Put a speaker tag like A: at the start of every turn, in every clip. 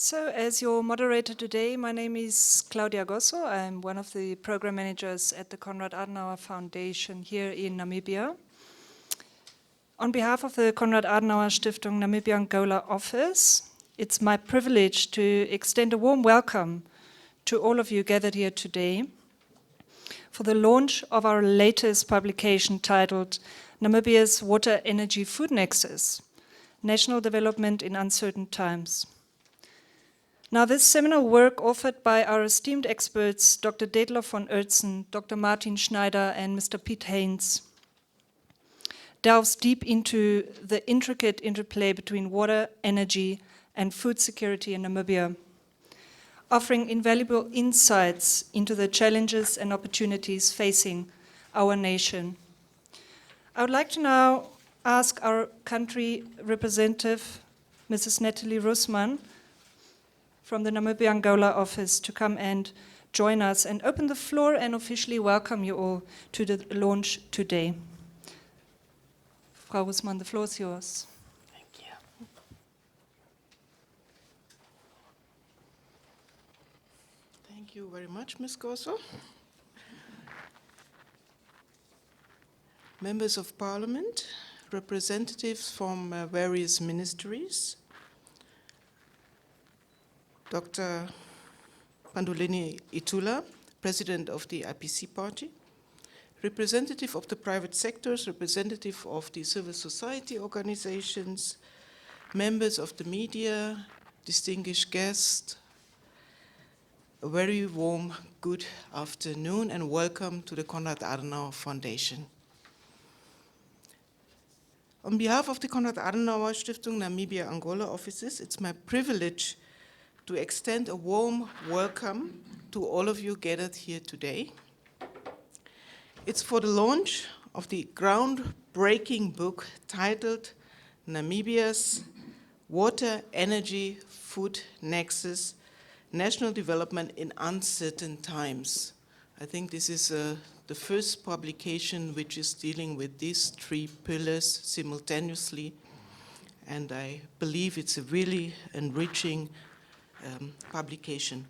A: So, as your moderator today, my name is Claudia Gosso. I'm one of the program managers at the Konrad-Adenauer Foundation here in Namibia. On behalf of the Konrad-Adenauer-Stiftung Namibia-Angola office, it's my privilege to extend a warm welcome to all of you gathered here today for the launch of our latest publication titled Namibia's Water Energy Food Nexus, National Development in Uncertain Times. Now, this seminal work offered by our esteemed experts, Dr. Detlof von Oertzen, Dr. Martin Schneider, and Mr. Piet Heyns, delves deep into the intricate interplay between water, energy, and food security in Namibia, offering invaluable insights into the challenges and opportunities facing our nation. I would like to now ask our country representative, Mrs. Natalie Rusman, from the Namibia-Angola office to come and join us and open the floor and officially welcome you all to the launch today. Frau Rusman, the floor is yours.
B: Thank you. Thank you very much, Ms. Gosso. Members of Parliament, representatives from various ministries, Dr. Panduleni Itula, President of the IPC Party, representative of the private sectors, representative of the civil society organizations, members of the media, distinguished guests, a very warm good afternoon and welcome to the Konrad-Adenauer Foundation. On behalf of the Konrad-Adenauer-Stiftung Namibia-Angola offices, it's my privilege to extend a warm welcome to all of you gathered here today. It's for the launch of the groundbreaking book titled Namibia's Water, Energy, Food Nexus, National Development in Uncertain Times. I think this is the first publication which is dealing with these three pillars simultaneously, and I believe it's a really enriching publication.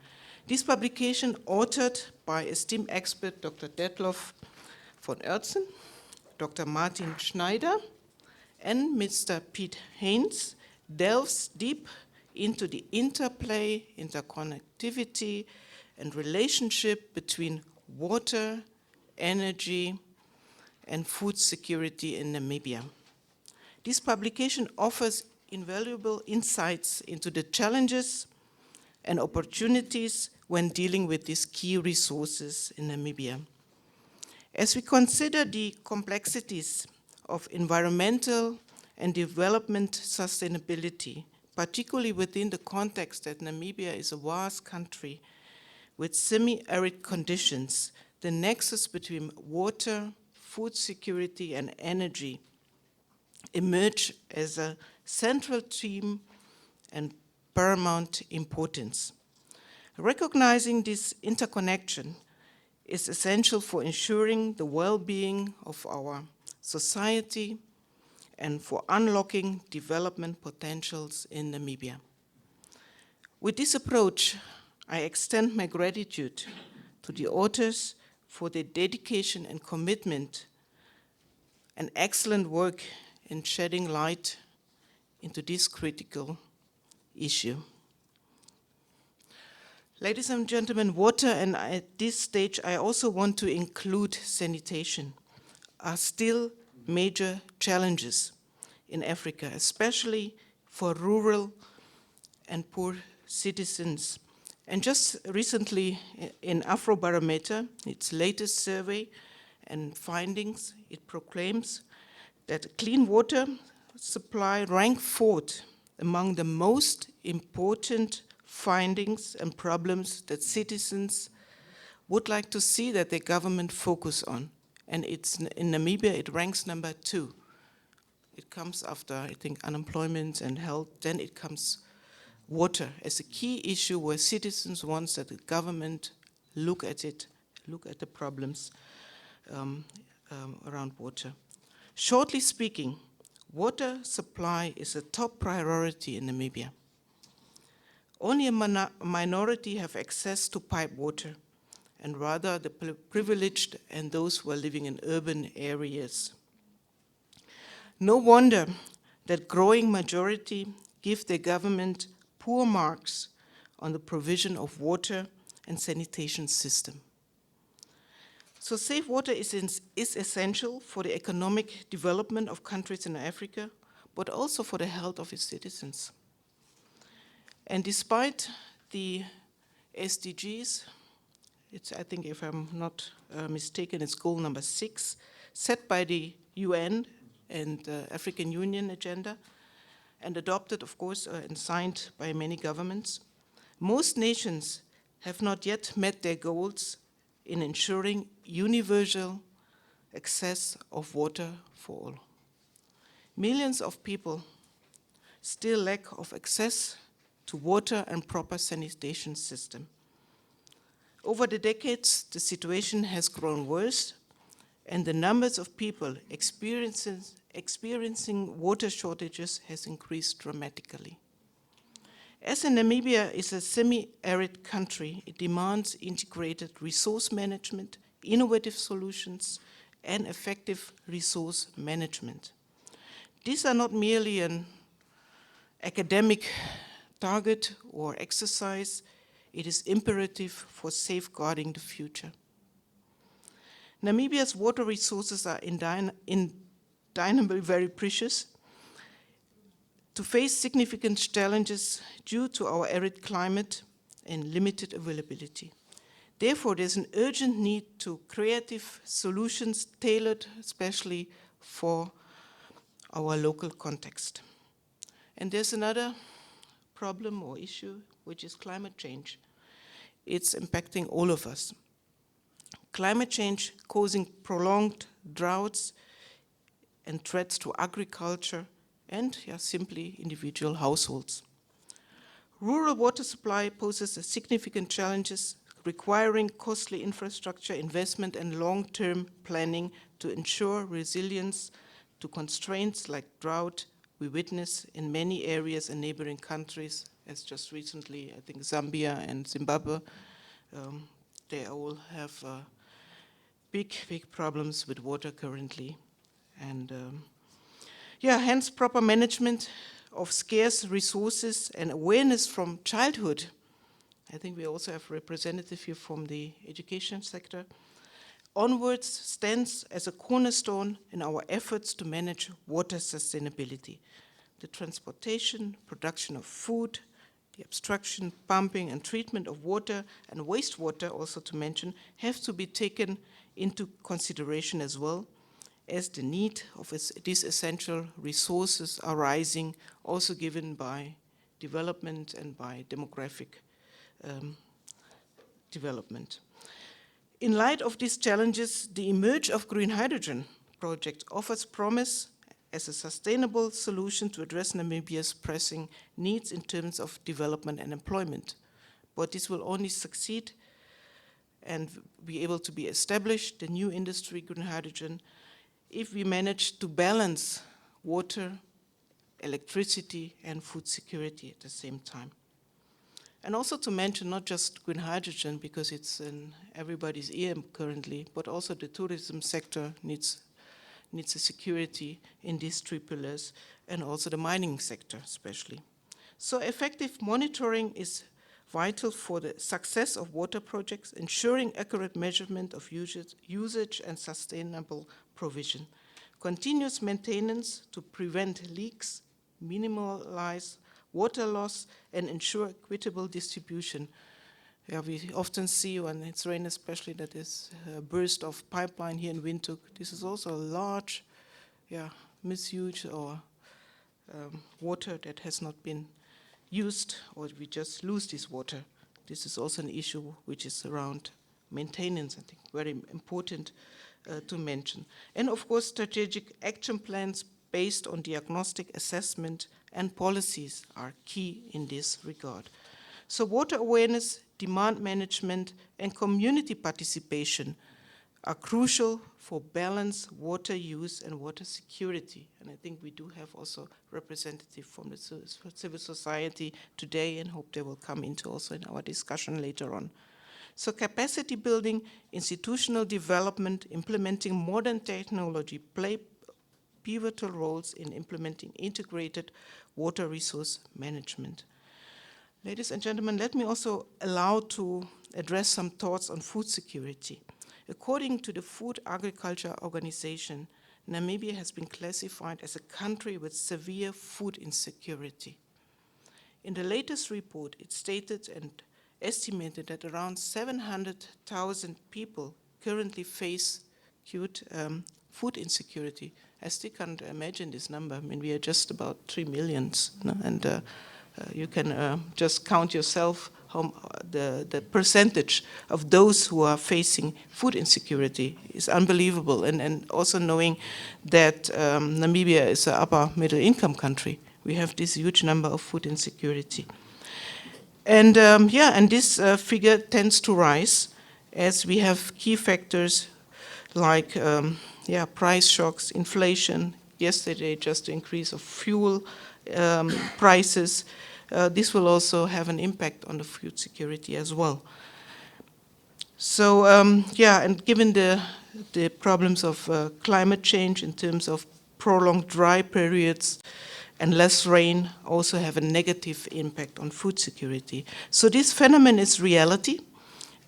B: This publication, authored by esteemed expert Dr. Detlof von Oertzen, Dr. Martin Schneider, and Mr. Piet Heyns, delves deep into the interplay, interconnectivity, and relationship between water, energy, and food security in Namibia. This publication offers invaluable insights into the challenges and opportunities when dealing with these key resources in Namibia. As we consider the complexities of environmental and development sustainability, particularly within the context that Namibia is a vast country with semi-arid conditions, the nexus between water, food security, and energy emerge as a central theme and paramount importance. Recognizing this interconnection is essential for ensuring the well-being of our society and for unlocking development potentials in Namibia. With this approach, I extend my gratitude to the authors for their dedication and commitment and excellent work in shedding light into this critical issue. Ladies and gentlemen, water, and at this stage I also want to include sanitation, are still major challenges in Africa, especially for rural and poor citizens. And just recently in Afrobarometer, its latest survey and findings, it proclaims that clean water supply ranked fourth among the most important findings and problems that citizens would like to see that their government focus on. And it's in Namibia, it ranks number 2. It comes after, I think, unemployment and health. Then it comes water as a key issue where citizens want that the government look at it, look at the problems around water. Shortly speaking, water supply is a top priority in Namibia. Only a minority have access to pipe water, and rather the privileged and those who are living in urban areas. No wonder that growing majority give the government poor marks on the provision of water and sanitation system. So safe water is essential for the economic development of countries in Africa, but also for the health of its citizens. And despite the SDGs, I think if I'm not mistaken, it's goal number 6, set by the UN and the African Union agenda, and adopted, of course, and signed by many governments. Most nations have not yet met their goals in ensuring universal access of water for all. Millions of people still lack of access to water and proper sanitation system. Over the decades, the situation has grown worse, and the numbers of people experiencing water shortages has increased dramatically. As Namibia is a semi-arid country, it demands integrated resource management, innovative solutions, and effective resource management. These are not merely an academic target or exercise, it is imperative for safeguarding the future. Namibia's water resources are undeniably very precious. To face significant challenges due to our arid climate and limited availability. Therefore, there's an urgent need to creative solutions tailored especially for our local context. And there's another problem or issue, which is climate change. It's impacting all of us. Climate change causing prolonged droughts and threats to agriculture and simply individual households. Rural water supply poses significant challenges requiring costly infrastructure investment and long-term planning to ensure resilience to constraints like drought we witness in many areas in neighboring countries, as just recently, I think Zambia and Zimbabwe, they all have big problems with water currently. And hence proper management of scarce resources and awareness from childhood. I think we also have a representative here from the education sector. Onwards stands as a cornerstone in our efforts to manage water sustainability. The transportation, production of food, the abstraction, pumping, and treatment of water and wastewater, also to mention, have to be taken into consideration as well, as the need of these essential resources are rising, also given by development and by demographic development. In light of these challenges, the emerge of green hydrogen project offers promise as a sustainable solution to address Namibia's pressing needs in terms of development and employment. But this will only succeed and be able to be established, the new industry, green hydrogen, if we manage to balance water, electricity, and food security at the same time. And also to mention not just green hydrogen, because it's in everybody's ear currently, but also the tourism sector needs a security in these 3 pillars, and also the mining sector especially. So effective monitoring is vital for the success of water projects, ensuring accurate measurement of usage and sustainable provision. Continuous maintenance to prevent leaks, minimize water loss, and ensure equitable distribution. We often see when it's rain especially that there's a burst of pipeline here in Windhoek. This is also a large misuse or water that has not been used, or we just lose this water. This is also an issue which is around maintenance, I think, very important to mention. And of course, strategic action plans based on diagnostic assessment and policies are key in this regard. So water awareness, demand management, and community participation are crucial for balanced water use and water security. And I think we do have also representative from the civil society today, and hope they will come into also in our discussion later on. So capacity building, institutional development, implementing modern technology play pivotal roles in implementing integrated water resource management. Ladies and gentlemen, let me also allow to address some thoughts on food security. According to the Food Agriculture Organization, Namibia has been classified as a country with severe food insecurity. In the latest report, it stated and estimated that around 700,000 people currently face acute food insecurity. I still can't imagine this number. I mean, we are just about 3 million, no? And you can just count yourself how the percentage of those who are facing food insecurity is unbelievable. And also knowing that Namibia is an upper middle income country, we have this huge number of food insecurity. And and this figure tends to rise as we have key factors like price shocks, inflation, yesterday just the increase of fuel prices. This will also have an impact on the food security as well. So and given the problems of climate change in terms of prolonged dry periods and less rain also have a negative impact on food security. So this phenomenon is reality,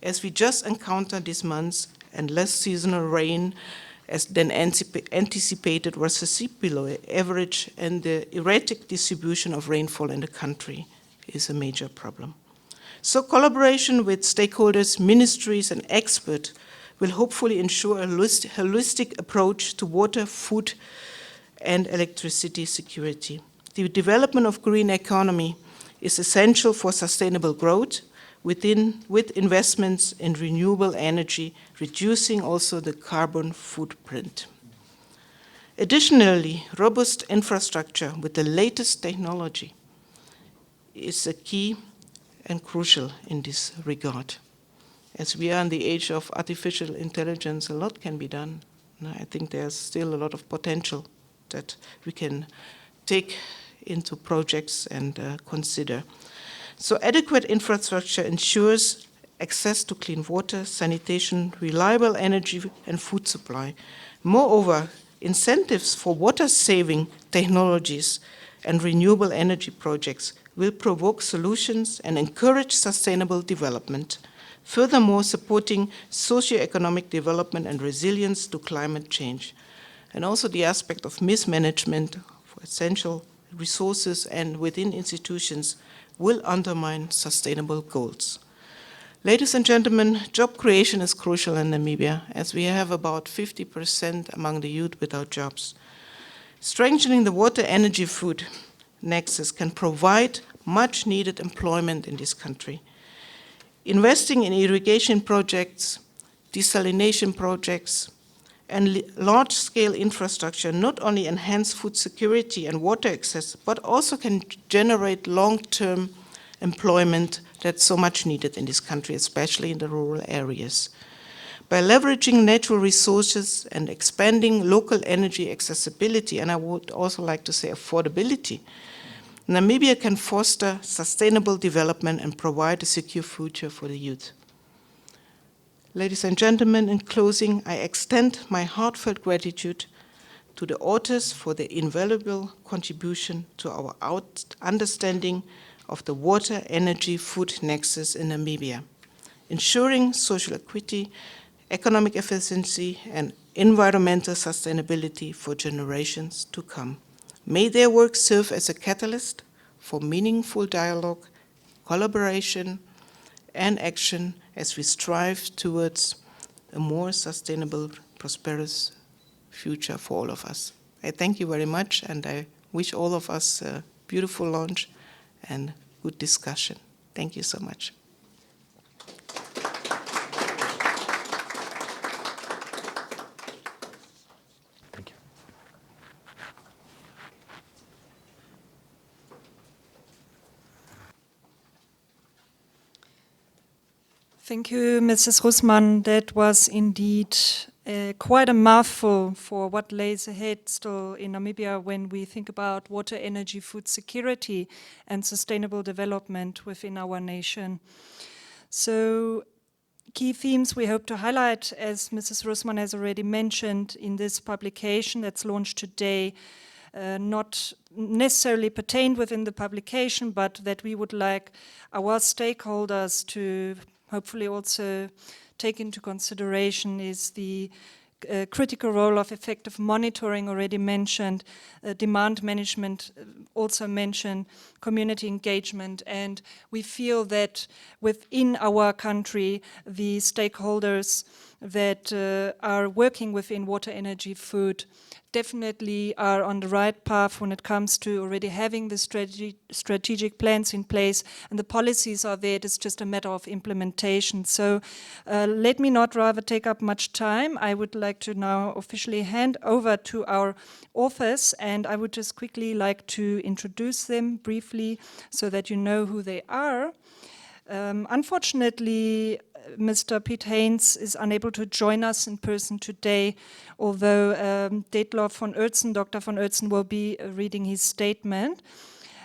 B: as we just encountered these months, and less seasonal rain as than anticipated was a seep below average, and the erratic distribution of rainfall in the country is a major problem. So collaboration with stakeholders, ministries, and experts will hopefully ensure a holistic approach to water, food, and electricity security. The development of green economy is essential for sustainable growth with investments in renewable energy, reducing also the carbon footprint. Additionally, robust infrastructure with the latest technology is a key and crucial in this regard. As we are in the age of artificial intelligence, a lot can be done. I think there's still a lot of potential that we can take into projects and consider. So adequate infrastructure ensures access to clean water, sanitation, reliable energy, and food supply. Moreover, incentives for water-saving technologies and renewable energy projects will provoke solutions and encourage sustainable development, furthermore supporting socio-economic development and resilience to climate change. And also the aspect of mismanagement for essential resources and within institutions will undermine sustainable goals. Ladies and gentlemen, job creation is crucial in Namibia, as we have about 50% among the youth without jobs. Strengthening the water, energy, food nexus can provide much needed employment in this country. Investing in irrigation projects, desalination projects, and large-scale infrastructure not only enhance food security and water access, but also can generate long-term employment that's so much needed in this country, especially in the rural areas. By leveraging natural resources and expanding local energy accessibility, and I would also like to say affordability, Namibia can foster sustainable development and provide a secure future for the youth. Ladies and gentlemen, in closing, I extend my heartfelt gratitude to the authors for their invaluable contribution to our understanding of the water, energy, food nexus in Namibia, ensuring social equity, economic efficiency, and environmental sustainability for generations to come. May their work serve as a catalyst for meaningful dialogue, collaboration, and action as we strive towards a more sustainable, prosperous future for all of us. I thank you very much, and I wish all of us a beautiful lunch and good discussion. Thank you so much.
C: Thank you.
A: Thank you, Mrs. Russmann. That was indeed quite a mouthful for what lays ahead still in Namibia when we think about water, energy, food security and sustainable development within our nation. So, key themes we hope to highlight, as Mrs. Russmann has already mentioned in this publication that's launched today, not necessarily pertained within the publication, but that we would like our stakeholders to hopefully also take into consideration, is the critical role of effective monitoring already mentioned, demand management also mentioned, community engagement, and we feel that within our country the stakeholders that are working within water, energy, food definitely are on the right path when it comes to already having the strategic plans in place, and the policies are there. It's just a matter of implementation. So let me not rather take up much time. I would like to now officially hand over to our authors, and I would just quickly like to introduce them briefly so that you know who they are. Unfortunately, Mr. Piet Heyns is unable to join us in person today, although Detlof von Oertzen, Dr. von Oertzen, will be reading his statement.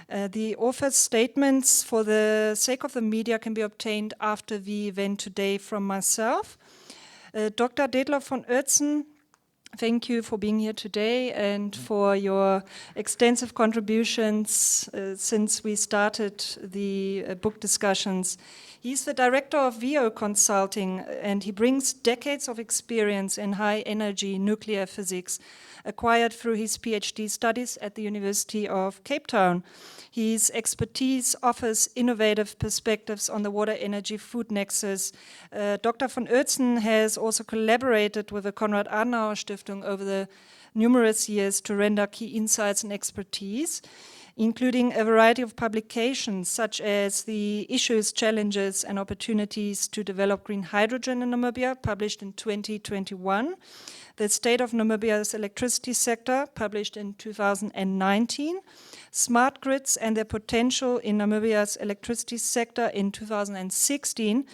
A: The author's statements, for the sake of the media, can be obtained after the event today from myself. Dr. Detlof von Oertzen, thank you for being here today and for your extensive contributions since we started the book discussions. He's the director of VO Consulting, and he brings decades of experience in high energy nuclear physics, acquired through his PhD studies at the University of Cape Town. His expertise offers innovative perspectives on the water, energy, food nexus. Dr. von Oertzen has also collaborated with the Konrad-Adenauer-Stiftung over the numerous years to render key insights and expertise, including a variety of publications such as the Issues, Challenges and Opportunities to Develop Green Hydrogen in Namibia, published in 2021, The State of Namibia's Electricity Sector, published in 2019, Smart Grids and Their Potential in Namibia's Electricity Sector in 2016,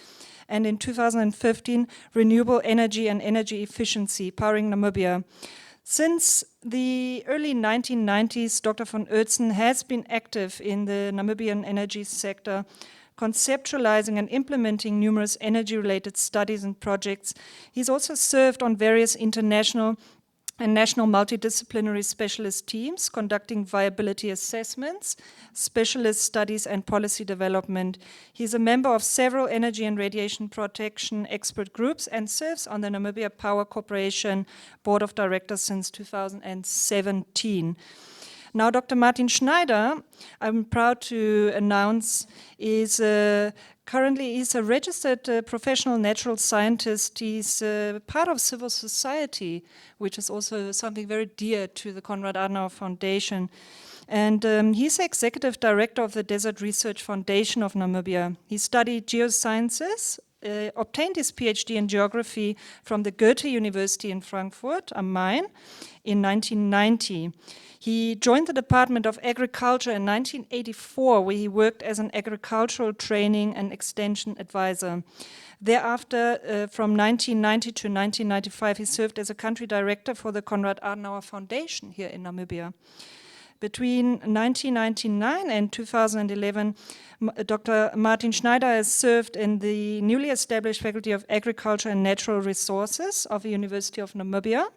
A: and in 2015, Renewable Energy and Energy Efficiency, Powering Namibia. Since the early 1990s, Dr. von Oertzen has been active in the Namibian energy sector, conceptualizing and implementing numerous energy-related studies and projects. He's also served on various international and national multidisciplinary specialist teams, conducting viability assessments, specialist studies and policy development. He's a member of several energy and radiation protection expert groups and serves on the Namibia Power Corporation Board of Directors since 2017. Now, Dr. Martin Schneider, I'm proud to announce, is currently he's a registered professional natural scientist. He's part of civil society, which is also something very dear to the Konrad-Adenauer Foundation. And he's executive director of the Desert Research Foundation of Namibia. He studied geosciences, obtained his PhD in geography from the Goethe University in Frankfurt am Main in 1990. He joined the Department of Agriculture in 1984, where he worked as an agricultural training and extension advisor. Thereafter, from 1990 to 1995, he served as a country director for the Konrad-Adenauer Foundation here in Namibia. Between 1999 and 2011, Dr. Martin Schneider has served in the newly established Faculty of Agriculture and Natural Resources of the University of Namibia,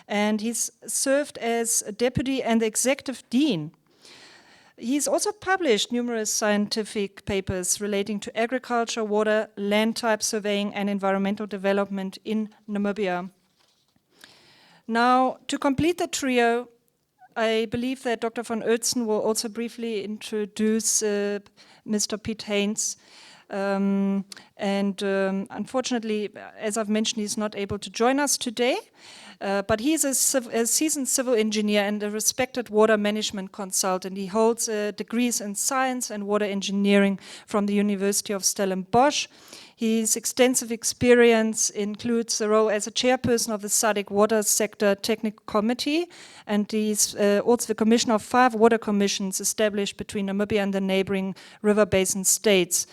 A: and he's served as a deputy and executive dean. He's also published numerous scientific papers relating to agriculture, water, land type surveying, and environmental development in Namibia. Now, to complete the trio, I believe that Dr. von Oertzen will also briefly introduce Mr. Piet Heyns. Unfortunately, as I've mentioned, he's not able to join us today. But he's a seasoned civil engineer and a respected water management consultant. He holds degrees in science and water engineering from the University of Stellenbosch. His extensive experience includes the role as a chairperson of the SADC Water Sector Technical Committee, and he's also the commissioner of 5 water commissions established between Namibia and the neighboring river basin states.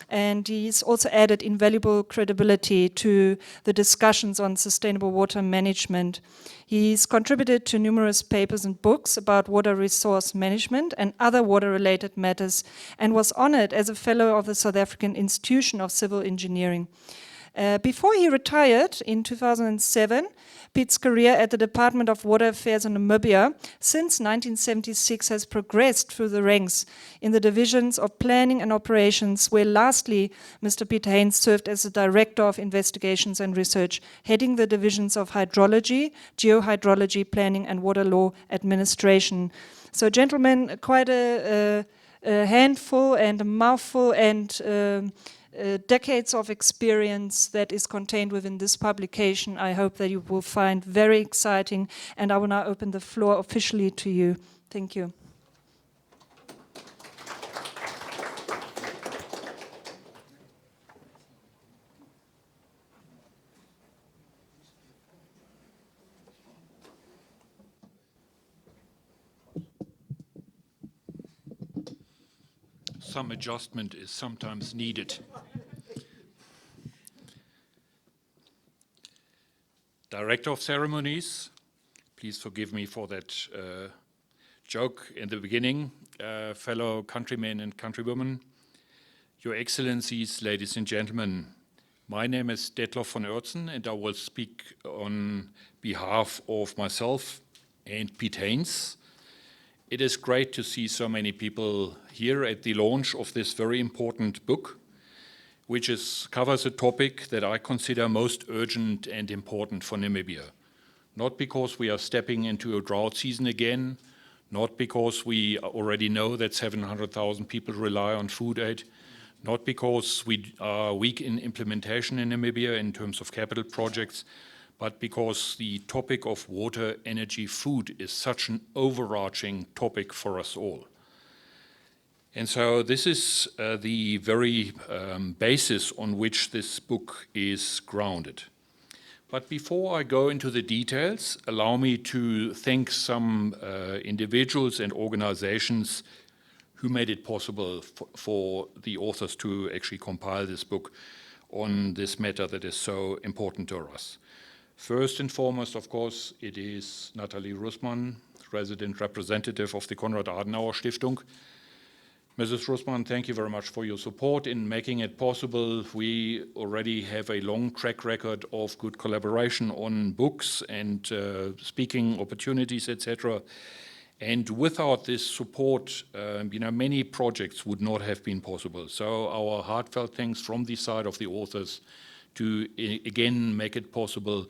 A: and he's also added invaluable credibility to the discussions on sustainable water management. He's contributed to numerous papers and books about water resource management and other water-related matters, and was honored as a fellow of the South African Institution of Civil Engineering. Before he retired in 2007, Piet's career at the Department of Water Affairs in Namibia since 1976 has progressed through the ranks in the divisions of planning and operations, where lastly Mr. Piet Heyns served as the Director of Investigations and Research, heading the divisions of hydrology, geohydrology, planning and water law administration. So gentlemen, quite a handful and a mouthful and decades of experience that is contained within this publication. I hope that you will find very exciting, and I will now open the floor officially to you. Thank you.
C: Some adjustment is sometimes needed. Director of Ceremonies, please forgive me for that joke in the beginning. Fellow countrymen and countrywomen, Your Excellencies, ladies and gentlemen, my name is Detlof von Oertzen, and I will speak on behalf of myself and Piet Heyns. It is great to see so many people here at the launch of this very important book, which covers a topic that I consider most urgent and important for Namibia. Not because we are stepping into a drought season again, not because we already know that 700,000 people rely on food aid, not because we are weak in implementation in Namibia in terms of capital projects, but because the topic of water, energy, food is such an overarching topic for us all. And so this is the very basis on which this book is grounded. But before I go into the details, allow me to thank some individuals and organizations who made it possible for the authors to actually compile this book on this matter that is so important to us. First and foremost, of course, it is Nathalie Russmann, resident representative of the Konrad-Adenauer-Stiftung. Mrs. Russmann, thank you very much for your support in making it possible. We already have a long track record of good collaboration on books and speaking opportunities, etc. And without this support, many projects would not have been possible. So our heartfelt thanks from the side of the authors to again make it possible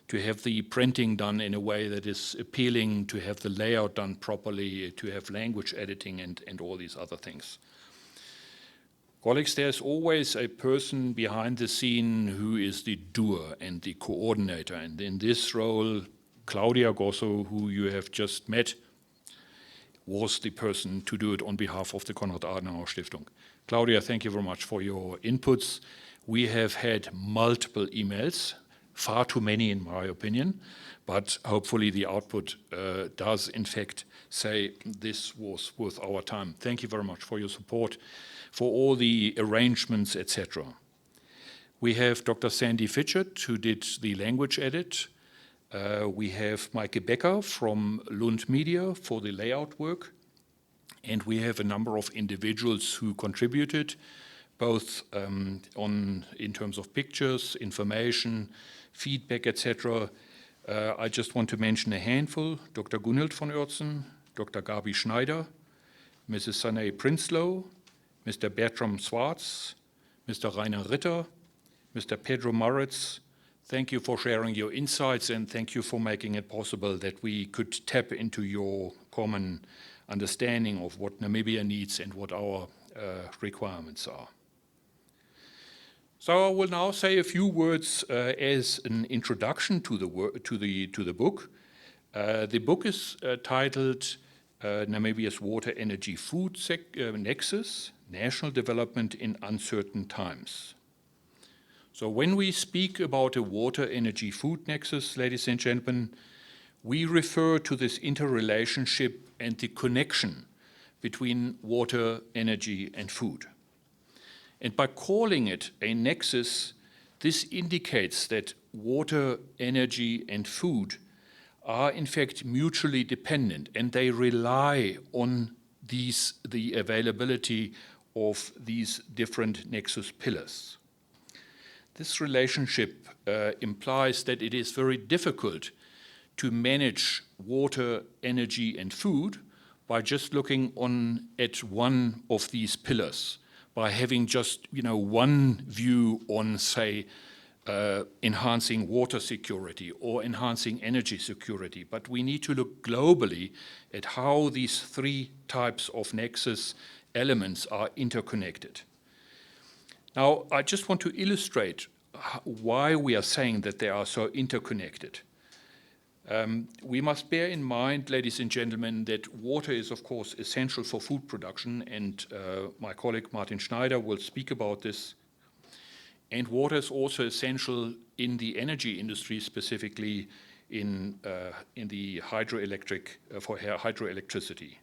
C: to have the printing done in a way that is appealing, to have the layout done properly, to have language editing and all these other things. Colleagues, there's always a person behind the scene who is the doer and the coordinator. And in this role, Claudia Gosso, who you have just met, was the person to do it on behalf of the Konrad-Adenauer-Stiftung. Claudia, thank you very much for your inputs. We have had multiple emails, far too many in my opinion, but hopefully the output does in fact say this was worth our time. Thank you very much for your support, for all the arrangements, etc. We have Dr. Sandy Fitchett, who did the language edit. We have Maike Becker from Lund Media for the layout work. And we have a number of individuals who contributed, both in terms of pictures, information, feedback, etc. I just want to mention a handful: Dr. Gunhild von Oertzen, Dr. Gabi Schneider, Mrs. Sanay Prinsloo, Mr. Bertram Swartz, Mr. Rainer Ritter, Mr. Pedro Moritz. Thank you for sharing your insights, and thank you for making it possible that we could tap into your common understanding of what Namibia needs and what our requirements are. So I will now say a few words as an introduction to the book. The book is titled Namibia's Water, Energy, Food Nexus, National Development in Uncertain Times. So when we speak about a water, energy, food nexus, ladies and gentlemen, we refer to this interrelationship and the connection between water, energy, and food. And by calling it a nexus, this indicates that water, energy, and food are in fact mutually dependent, and they rely on the availability of these different nexus pillars. This relationship implies that it is very difficult to manage water, energy, and food by just looking at one of these pillars, by having just one view on, say, enhancing water security or enhancing energy security. But we need to look globally at how these three types of nexus elements are interconnected. Now, I just want to illustrate why we are saying that they are so interconnected. We must bear in mind, ladies and gentlemen, that water is, of course, essential for food production, and my colleague Martin Schneider will speak about this. And water is also essential in the energy industry, specifically in the hydroelectric, for hydroelectricity.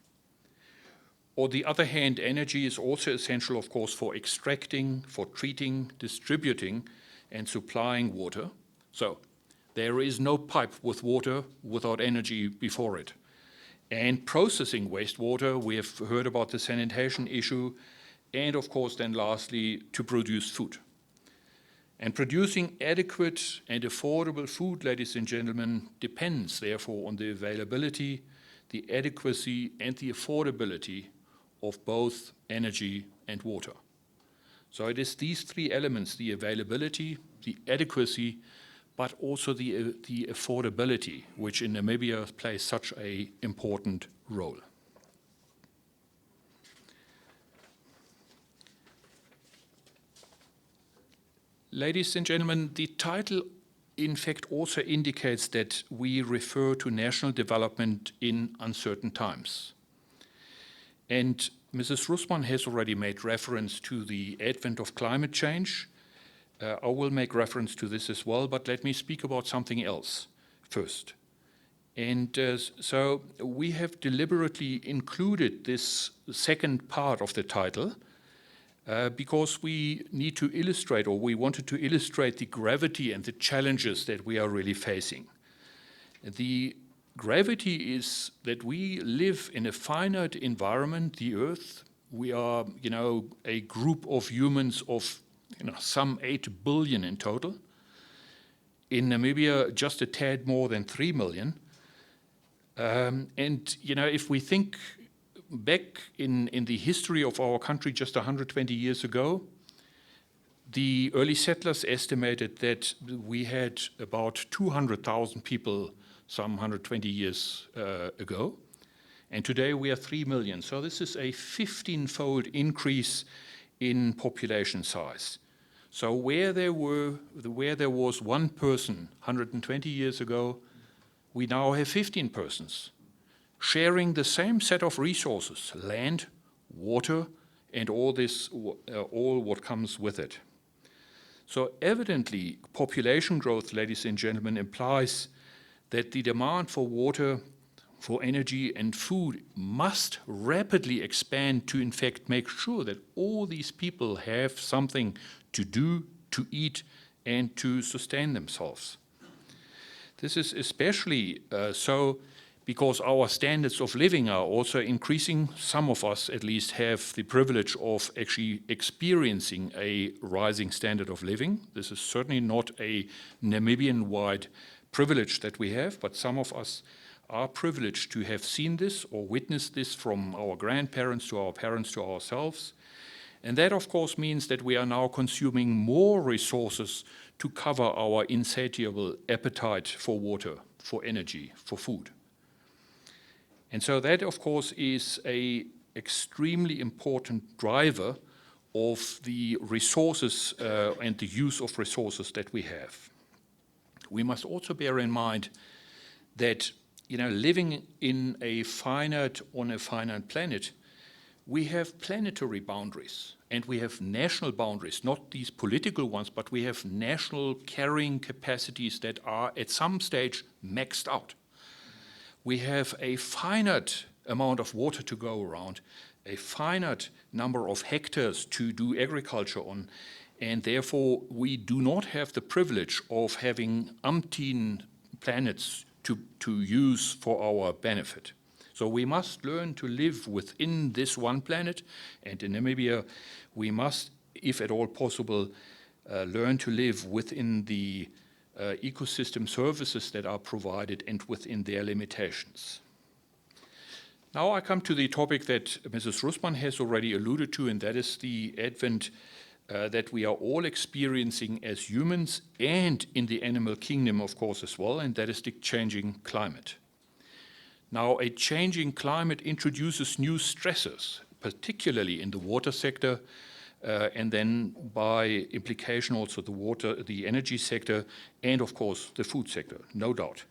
C: On the other hand, energy is also essential, of course, for extracting, for treating, distributing, and supplying water. So there is no pipe with water without energy before it. And processing wastewater, we have heard about the sanitation issue, and of course then lastly, to produce food. And producing adequate and affordable food, ladies and gentlemen, depends therefore on the availability, the adequacy, and the affordability of both energy and water. So it is these three elements, the availability, the adequacy, but also the affordability, which in Namibia plays such an important role. Ladies and gentlemen, the title in fact also indicates that we refer to national development in uncertain times. And Mrs. Russmann has already made reference to the advent of climate change. I will make reference to this as well, but let me speak about something else first. And so we have deliberately included this second part of the title because we need to illustrate, or we wanted to illustrate, the gravity and the challenges that we are really facing. The gravity is that we live in a finite environment, the Earth. We are, a group of humans of some 8 billion in total. In Namibia, just a tad more than 3 million. And if we think back in the history of our country just 120 years ago, the early settlers estimated that we had about 200,000 people some 120 years ago. And today we are 3 million. So this is a 15-fold increase in population size. So where there was one person 120 years ago, we now have 15 persons sharing the same set of resources: land, water, and all what comes with it. So evidently, population growth, ladies and gentlemen, implies that the demand for water, for energy and food must rapidly expand to in fact make sure that all these people have something to do, to eat, and to sustain themselves. This is especially so because our standards of living are also increasing. Some of us at least have the privilege of actually experiencing a rising standard of living. This is certainly not a Namibian-wide privilege that we have, but some of us are privileged to have seen this or witnessed this from our grandparents to our parents to ourselves. And that, of course, means that we are now consuming more resources to cover our insatiable appetite for water, for energy, for food. And so that, of course, is an extremely important driver of the resources and the use of resources that we have. We must also bear in mind that, living on a finite planet, we have planetary boundaries and we have national boundaries, not these political ones, but we have national carrying capacities that are at some stage maxed out. We have a finite amount of water to go around, a finite number of hectares to do agriculture on, and therefore we do not have the privilege of having umpteen planets to use for our benefit. So we must learn to live within this one planet, and in Namibia we must, if at all possible, learn to live within the ecosystem services that are provided and within their limitations. Now I come to the topic that Mrs. Russmann has already alluded to, and that is the advent that we are all experiencing as humans and in the animal kingdom, of course, as well, and that is the changing climate. Now, a changing climate introduces new stressors, particularly in the water sector, and then by implication also the energy sector, and of course the food sector, no doubt.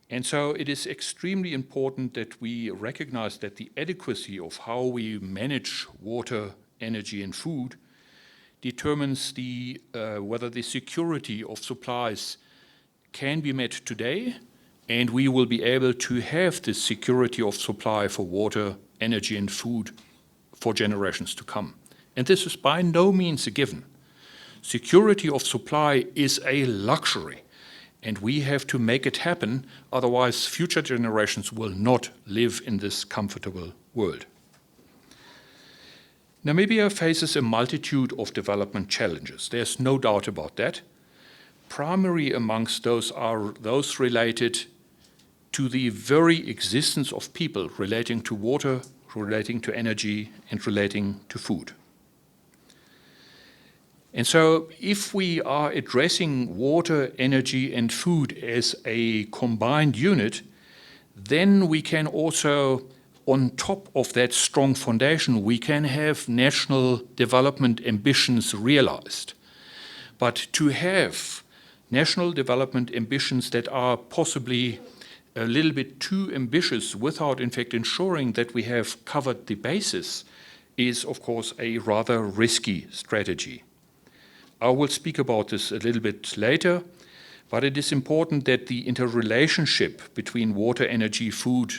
C: And so it is extremely important that we recognize that the adequacy of how we manage water, energy, and food determines whether the security of supplies can be met today, and we will be able to have this security of supply for water, energy, and food for generations to come. And this is by no means a given. Security of supply is a luxury, and we have to make it happen, otherwise future generations will not live in this comfortable world. Namibia faces a multitude of development challenges. There's no doubt about that. Primary amongst those are those related to the very existence of people, relating to water, relating to energy, and relating to food. And so if we are addressing water, energy, and food as a combined unit, then we can also, on top of that strong foundation, we can have national development ambitions realized. But to have national development ambitions that are possibly a little bit too ambitious without, in fact, ensuring that we have covered the basis is, of course, a rather risky strategy. I will speak about this a little bit later, but it is important that the interrelationship between water, energy, food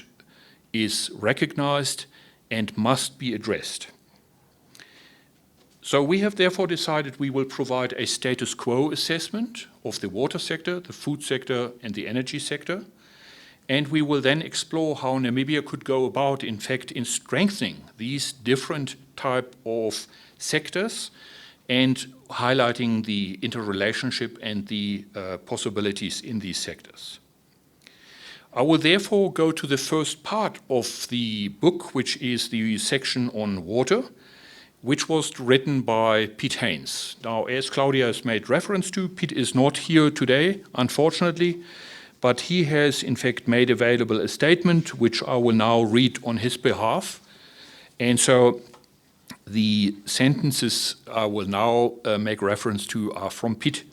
C: is recognized and must be addressed. So we have therefore decided we will provide a status quo assessment of the water sector, the food sector, and the energy sector. And we will then explore how Namibia could go about, in fact, in strengthening these different type of sectors and highlighting the interrelationship and the possibilities in these sectors. I will therefore go to the first part of the book, which is the section on water, which was written by Piet Heyns. Now, as Claudia has made reference to, Piet is not here today, unfortunately, but he has in fact made available a statement which I will now read on his behalf. And so the sentences I will now make reference to are from Piet.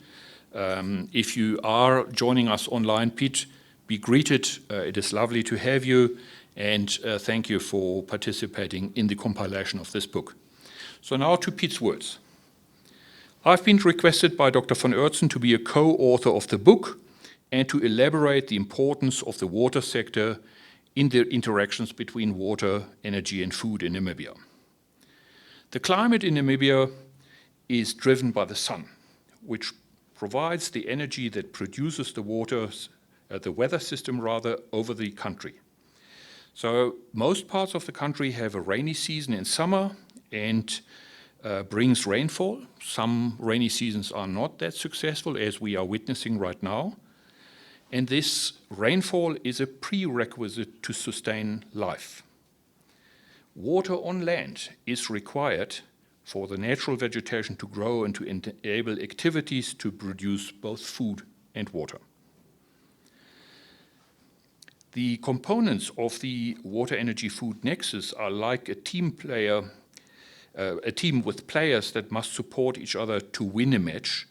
C: If you are joining us online, Piet, be greeted. It is lovely to have you, and thank you for participating in the compilation of this book. So now to Piet's words. I've been requested by Dr. von Oertzen to be a co-author of the book and to elaborate the importance of the water sector in the interactions between water, energy, and food in Namibia. The climate in Namibia is driven by the sun, which provides the energy that produces the weather system rather, over the country. So most parts of the country have a rainy season in summer and brings rainfall. Some rainy seasons are not that successful, as we are witnessing right now. And this rainfall is a prerequisite to sustain life. Water on land is required for the natural vegetation to grow and to enable activities to produce both food and water. The components of the water, energy, food nexus are like a team with players that must support each other to win a match.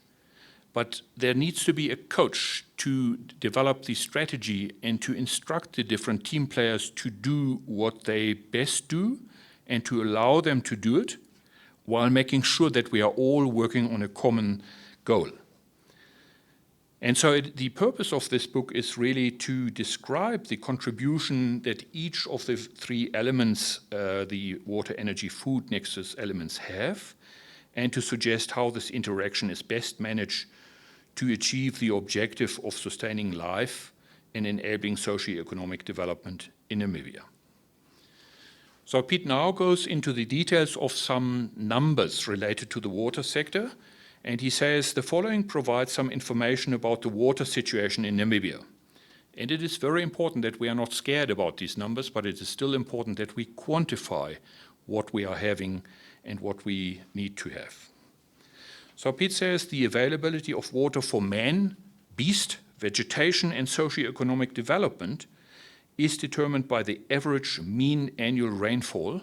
C: But there needs to be a coach to develop the strategy and to instruct the different team players to do what they best do and to allow them to do it while making sure that we are all working on a common goal. And so the purpose of this book is really to describe the contribution that each of the three elements, the water, energy, food nexus elements have, and to suggest how this interaction is best managed to achieve the objective of sustaining life and enabling socio-economic development in Namibia. So Piet now goes into the details of some numbers related to the water sector, and he says the following provides some information about the water situation in Namibia. And it is very important that we are not scared about these numbers, but it is still important that we quantify what we are having and what we need to have. So Piet says the availability of water for man, beast, vegetation, and socio-economic development is determined by the average mean annual rainfall.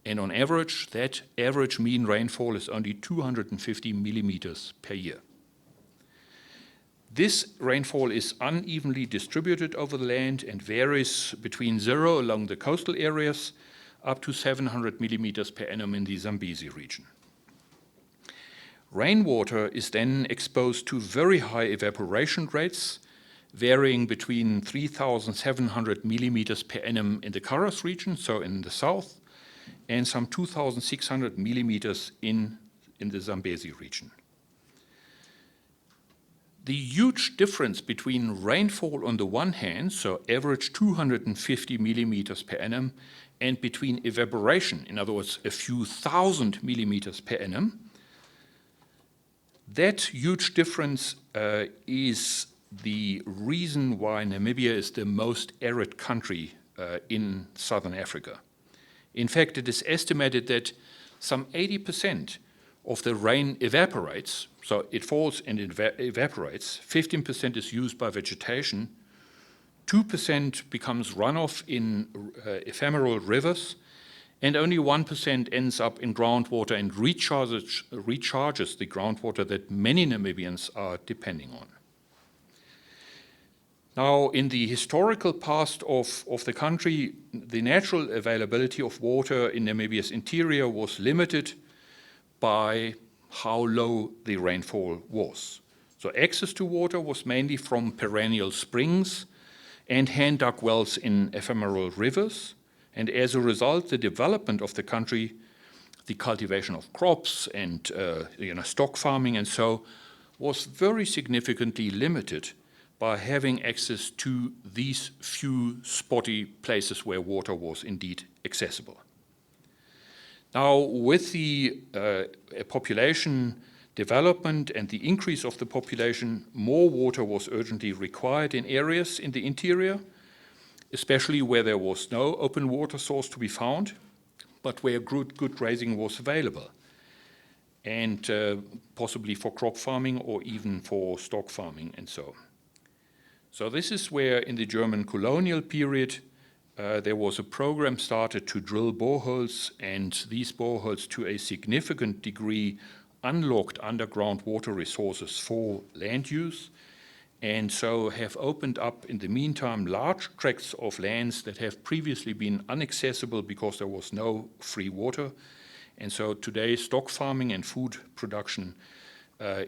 C: And on average, that average mean rainfall is only 250 millimeters per year. This rainfall is unevenly distributed over the land and varies between 0 along the coastal areas up to 700 millimeters per annum in the Zambezi region. Rainwater is then exposed to very high evaporation rates, varying between 3,700 millimeters per annum in the Karas region, so in the south, and some 2,600 millimeters in the Zambezi region. The huge difference between rainfall on the one hand, so average 250 millimeters per annum, and between evaporation, in other words, a few thousand millimeters per annum, that huge difference is the reason why Namibia is the most arid country in southern Africa. In fact, it is estimated that some 80% of the rain evaporates, so it falls and it evaporates, 15% is used by vegetation, 2% becomes runoff in ephemeral rivers, and only 1% ends up in groundwater and recharges the groundwater that many Namibians are depending on. Now, in the historical past of the country, the natural availability of water in Namibia's interior was limited by how low the rainfall was. So access to water was mainly from perennial springs and hand-dug wells in ephemeral rivers. And as a result, the development of the country, the cultivation of crops and stock farming and so, was very significantly limited by having access to these few spotty places where water was indeed accessible. Now, with the population development and the increase of the population, more water was urgently required in areas in the interior, especially where there was no open water source to be found, but where good grazing was available, and possibly for crop farming or even for stock farming and so. So this is where in the German colonial period there was a program started to drill boreholes, and these boreholes to a significant degree unlocked underground water resources for land use, and so have opened up in the meantime large tracts of lands that have previously been inaccessible because there was no free water. And so today stock farming and food production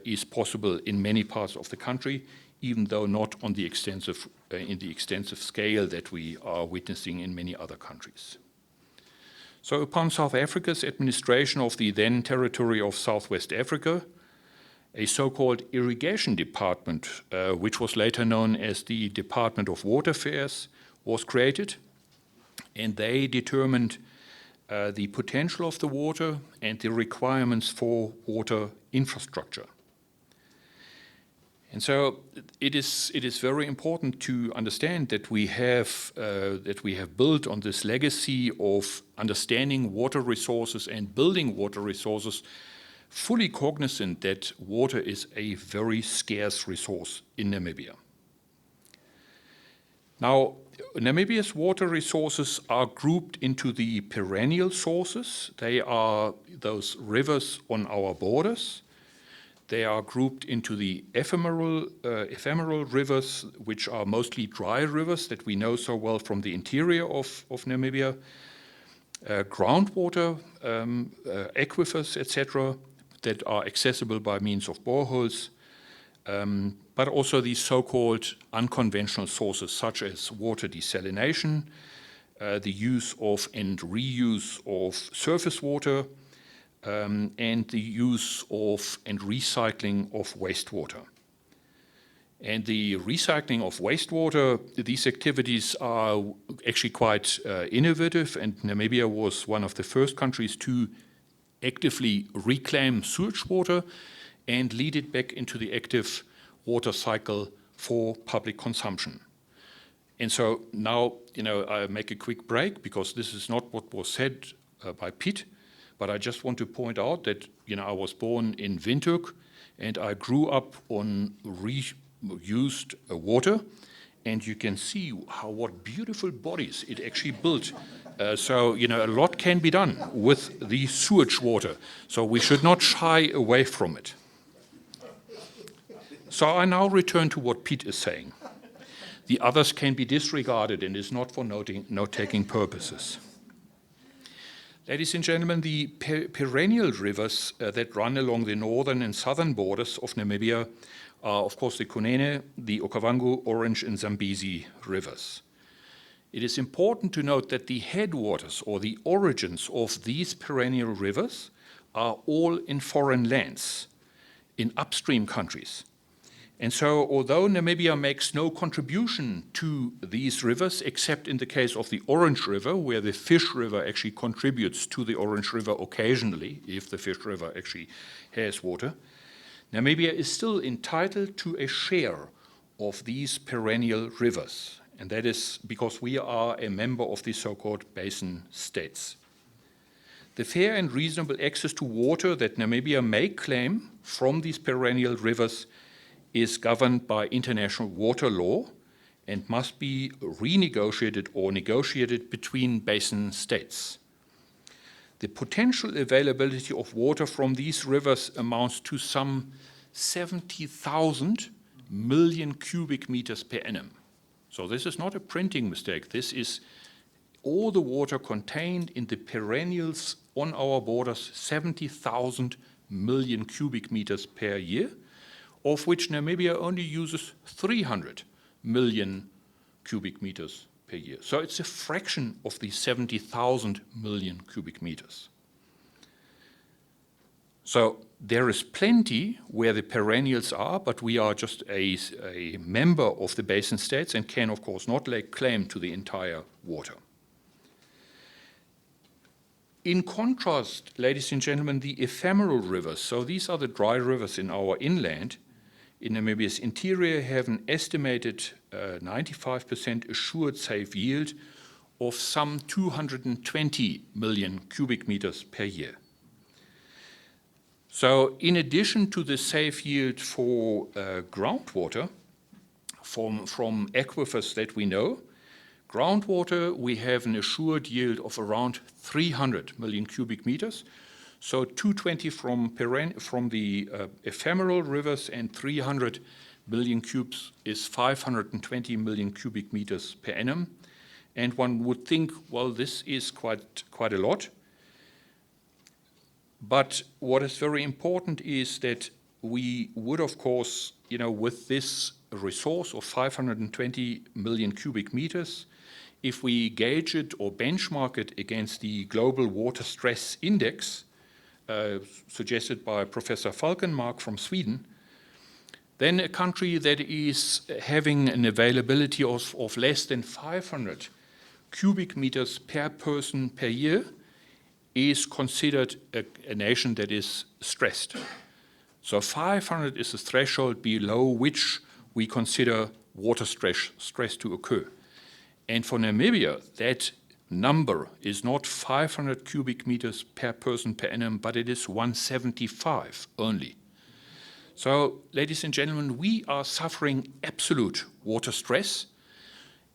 C: is possible in many parts of the country, even though not on the in the extensive scale that we are witnessing in many other countries. So upon South Africa's administration of the then territory of Southwest Africa, a so-called irrigation department, which was later known as the Department of Water Affairs, was created, and they determined the potential of the water and the requirements for water infrastructure. And so it is very important to understand that we have built on this legacy of understanding water resources and building water resources, fully cognizant that water is a very scarce resource in Namibia. Now, Namibia's water resources are grouped into the perennial sources. They are those rivers on our borders. They are grouped into the ephemeral rivers, which are mostly dry rivers that we know so well from the interior of Namibia, groundwater aquifers, etc., that are accessible by means of boreholes, but also these so-called unconventional sources, such as water desalination, the use of and reuse of surface water, and the use of and recycling of wastewater. And the recycling of wastewater, these activities are actually quite innovative, and Namibia was one of the first countries to actively reclaim sewage water and lead it back into the active water cycle for public consumption. And so now, I make a quick break because this is not what was said by Piet, but I just want to point out that, I was born in Windhoek and I grew up on reused water, and you can see what beautiful bodies it actually built. So, a lot can be done with the sewage water, so we should not shy away from it. So I now return to what Piet is saying. The others can be disregarded and is not for note-taking purposes. Ladies and gentlemen, the perennial rivers that run along the northern and southern borders of Namibia are, of course, the Kunene, the Okavango, Orange, and Zambezi rivers. It is important to note that the headwaters or the origins of these perennial rivers are all in foreign lands, in upstream countries. And so, although Namibia makes no contribution to these rivers, except in the case of the Orange River, where the Fish River actually contributes to the Orange River occasionally, if the Fish River actually has water, Namibia is still entitled to a share of these perennial rivers. And that is because we are a member of the so-called basin states. The fair and reasonable access to water that Namibia may claim from these perennial rivers is governed by international water law and must be renegotiated or negotiated between basin states. The potential availability of water from these rivers amounts to some 70,000 million cubic meters per annum. So this is not a printing mistake. This is all the water contained in the perennials on our borders, 70,000 million cubic meters per year, of which Namibia only uses 300 million cubic meters per year. So it's a fraction of the 70,000 million cubic meters. So there is plenty where the perennials are, but we are just a member of the basin states and can, of course, not lay claim to the entire water. In contrast, ladies and gentlemen, the ephemeral rivers, so these are the dry rivers in our inland, in Namibia's interior have an estimated 95% assured safe yield of some 220 million cubic meters per year. So in addition to the safe yield for groundwater from aquifers that we know, groundwater we have an assured yield of around 300 million cubic meters. So 220 from the ephemeral rivers and 300 million cubes is 520 million cubic meters per annum. And one would think, well, this is quite a lot. But what is very important is that we would, of course, with this resource of 520 million cubic meters, if we gauge it or benchmark it against the Global Water Stress Index, suggested by Professor Falkenmark from Sweden, then a country that is having an availability of less than 500 cubic meters per person per year is considered a nation that is stressed. So 500 is the threshold below which we consider water stress to occur. And for Namibia, that number is not 500 cubic meters per person per annum, but it is 175 only. So, ladies and gentlemen, we are suffering absolute water stress,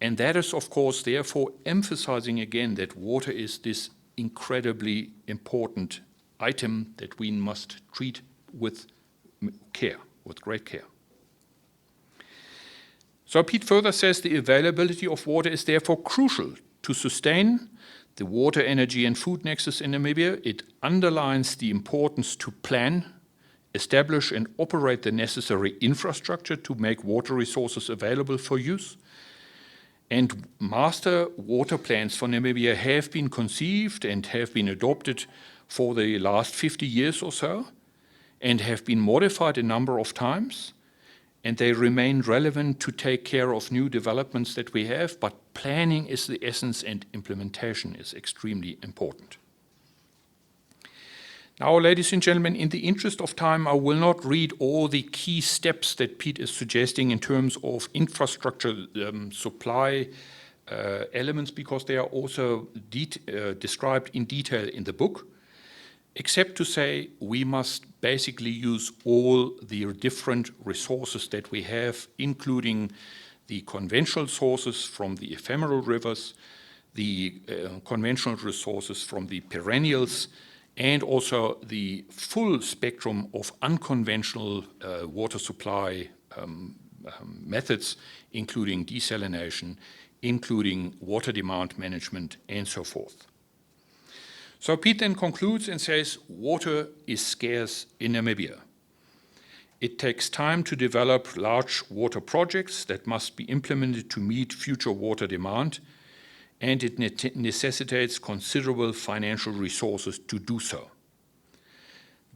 C: and that is, of course, therefore emphasizing again that water is this incredibly important item that we must treat with care, with great care. So Piet further says the availability of water is therefore crucial to sustain the water, energy and food nexus in Namibia. It underlines the importance to plan establish and operate the necessary infrastructure to make water resources available for use. And master water plans for Namibia have been conceived and have been adopted for the last 50 years or so, and have been modified a number of times. And they remain relevant to take care of new developments that we have, but planning is the essence and implementation is extremely important. Now, ladies and gentlemen, in the interest of time, I will not read all the key steps that Piet is suggesting in terms of infrastructure supply elements, because they are also described in detail in the book, except to say we must basically use all the different resources that we have, including the conventional sources from the ephemeral rivers, the conventional resources from the perennials, and also the full spectrum of unconventional water supply methods, including desalination, including water demand management, and so forth. So Piet then concludes and says, water is scarce in Namibia. It takes time to develop large water projects that must be implemented to meet future water demand, and it necessitates considerable financial resources to do so.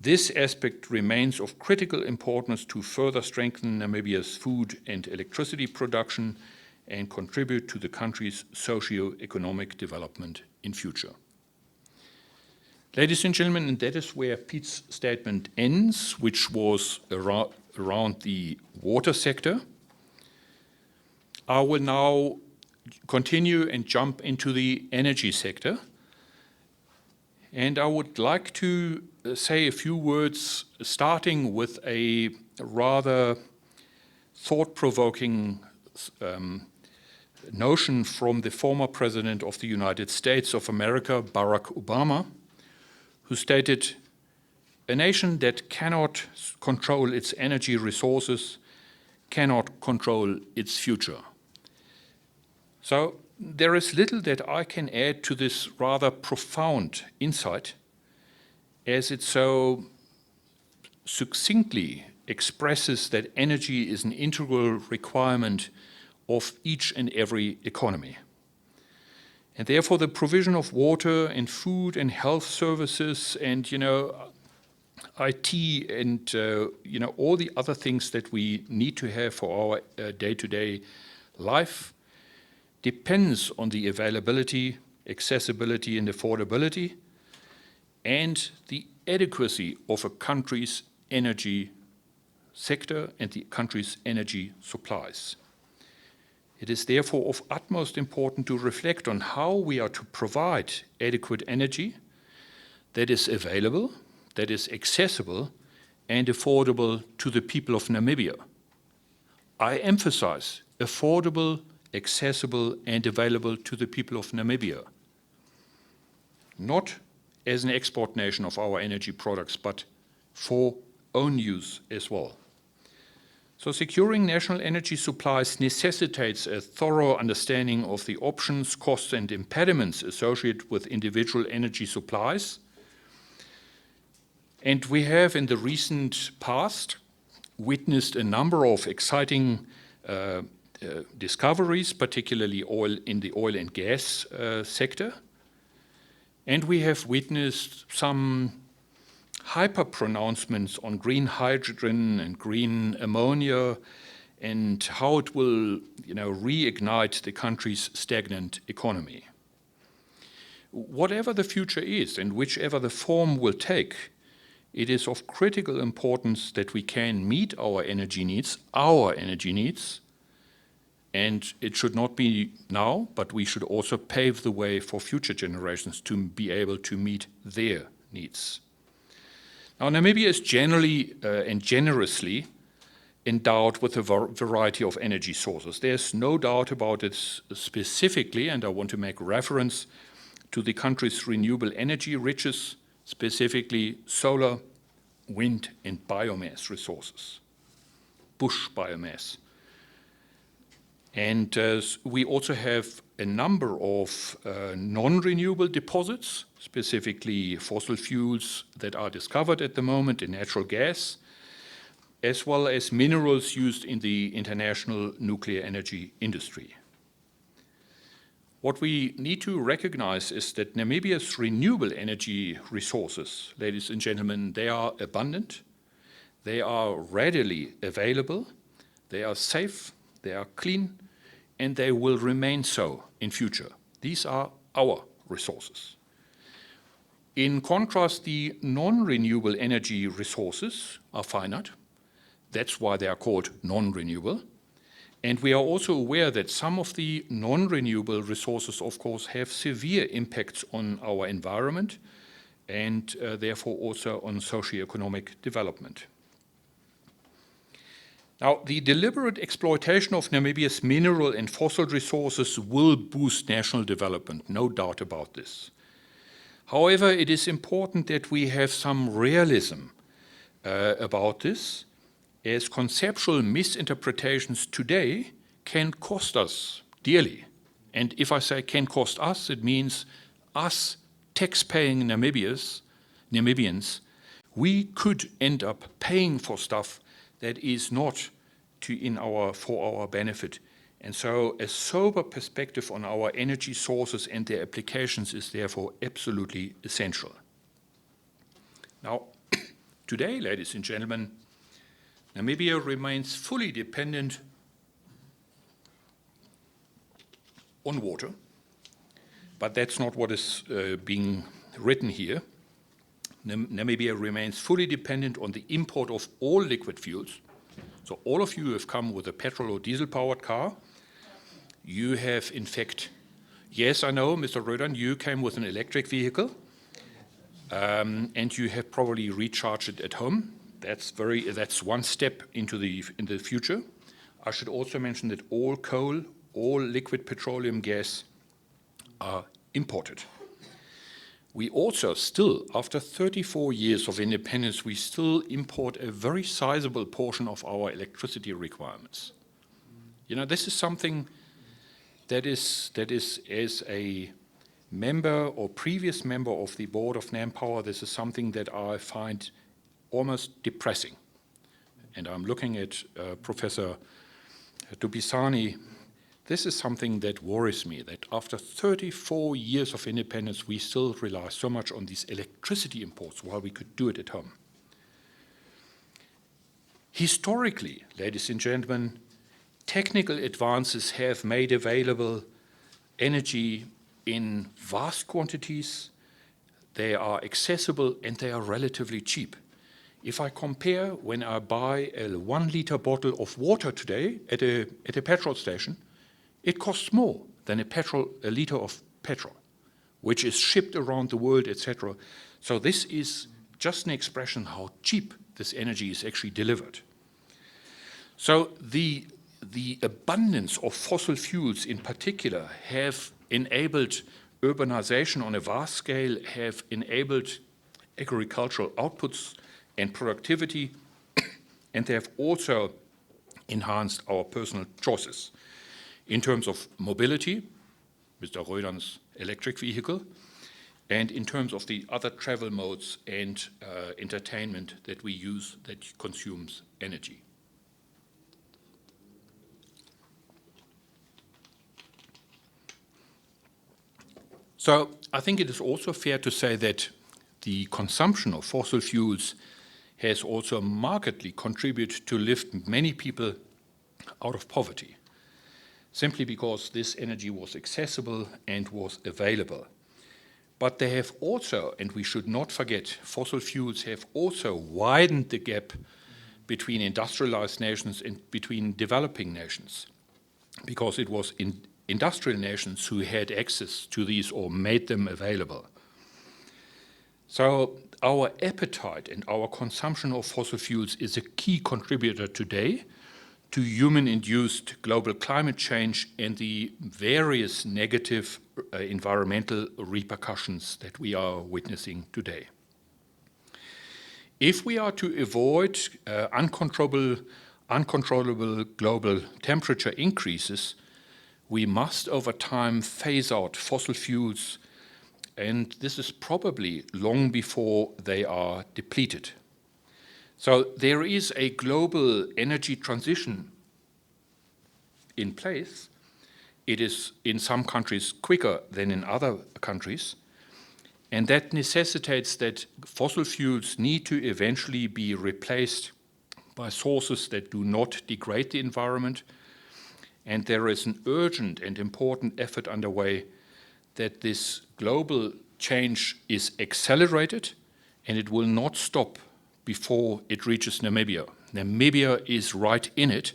C: This aspect remains of critical importance to further strengthen Namibia's food and electricity production and contribute to the country's socio-economic development in future. Ladies and gentlemen, and that is where Piet's statement ends, which was around the water sector. I will now continue and jump into the energy sector. And I would like to say a few words, starting with a rather thought-provoking notion from the former President of the United States of America, Barack Obama, who stated, "A nation that cannot control its energy resources cannot control its future." So there is little that I can add to this rather profound insight, as it so succinctly expresses that energy is an integral requirement of each and every economy. And therefore the provision of water and food and health services and, IT and, all the other things that we need to have for our day-to-day life depends on the availability, accessibility, and affordability, and the adequacy of a country's energy sector and the country's energy supplies. It is therefore of utmost importance to reflect on how we are to provide adequate energy that is available, that is accessible, and affordable to the people of Namibia. I emphasize affordable, accessible, and available to the people of Namibia. Not as an export nation of our energy products, but for own use as well. So securing national energy supplies necessitates a thorough understanding of the options, costs, and impediments associated with individual energy supplies. And we have in the recent past witnessed a number of exciting discoveries, particularly in the oil and gas sector. And we have witnessed some hyper-pronouncements on green hydrogen and green ammonia and how it will reignite the country's stagnant economy. Whatever the future is and whichever the form will take, it is of critical importance that we can meet our energy needs, and it should not be now, but we should also pave the way for future generations to be able to meet their needs. Now, Namibia is generally and generously endowed with a variety of energy sources. There's no doubt about it specifically, and I want to make reference to the country's renewable energy riches, specifically solar, wind, and biomass resources, bush biomass. And we also have a number of non-renewable deposits, specifically fossil fuels that are discovered at the moment in natural gas, as well as minerals used in the international nuclear energy industry. What we need to recognize is that Namibia's renewable energy resources, ladies and gentlemen, they are abundant, they are readily available, they are safe, they are clean, and they will remain so in future. These are our resources. In contrast, the non-renewable energy resources are finite. That's why they are called non-renewable. And we are also aware that some of the non-renewable resources, of course, have severe impacts on our environment and therefore also on socioeconomic development. Now, the deliberate exploitation of Namibia's mineral and fossil resources will boost national development, no doubt about this. However, it is important that we have some realism about this, as conceptual misinterpretations today can cost us dearly. And if I say can cost us, it means us tax-paying Namibians, we could end up paying for stuff that is not for our benefit. And so a sober perspective on our energy sources and their applications is therefore absolutely essential. Now, today, ladies and gentlemen, Namibia remains fully dependent on water, but that's not what is being written here. Namibia remains fully dependent on the import of all liquid fuels. So all of you have come with a petrol or diesel-powered car. You have, in fact, yes, I know, Mr. Rödern, you came with an electric vehicle, and you have probably recharged it at home. That's one step in the future. I should also mention that all coal, all liquid petroleum gas are imported. We also still, after 34 years of independence, we still import a very sizable portion of our electricity requirements. You know, this is something that is as a member or previous member of the board of NamPower, this is something that I find almost depressing. And I'm looking at Professor Dupisani. This is something that worries me, that after 34 years of independence, we still rely so much on these electricity imports while we could do it at home. Historically, ladies and gentlemen, technical advances have made available energy in vast quantities. They are accessible and they are relatively cheap. If I compare when I buy a 1 liter bottle of water today at a petrol station, it costs more than a liter of petrol, which is shipped around the world, etc. So this is just an expression how cheap this energy is actually delivered. So the abundance of fossil fuels in particular have enabled urbanization on a vast scale, have enabled agricultural outputs and productivity, and they have also enhanced our personal choices. In terms of mobility, Mr. Rödern's electric vehicle, and in terms of the other travel modes and entertainment that we use that consumes energy. So I think it is also fair to say that the consumption of fossil fuels has also markedly contributed to lift many people out of poverty, simply because this energy was accessible and was available. But they have also, and we should not forget, fossil fuels have also widened the gap between industrialized nations and between developing nations, because it was industrial nations who had access to these or made them available. So our appetite and our consumption of fossil fuels is a key contributor today to human-induced global climate change and the various negative environmental repercussions that we are witnessing today. If we are to avoid uncontrollable global temperature increases, we must over time phase out fossil fuels, and this is probably long before they are depleted. So there is a global energy transition in place. It is in some countries quicker than in other countries, and that necessitates that fossil fuels need to eventually be replaced by sources that do not degrade the environment, and there is an urgent and important effort underway that this global change is accelerated, and it will not stop before it reaches Namibia. Namibia is right in it,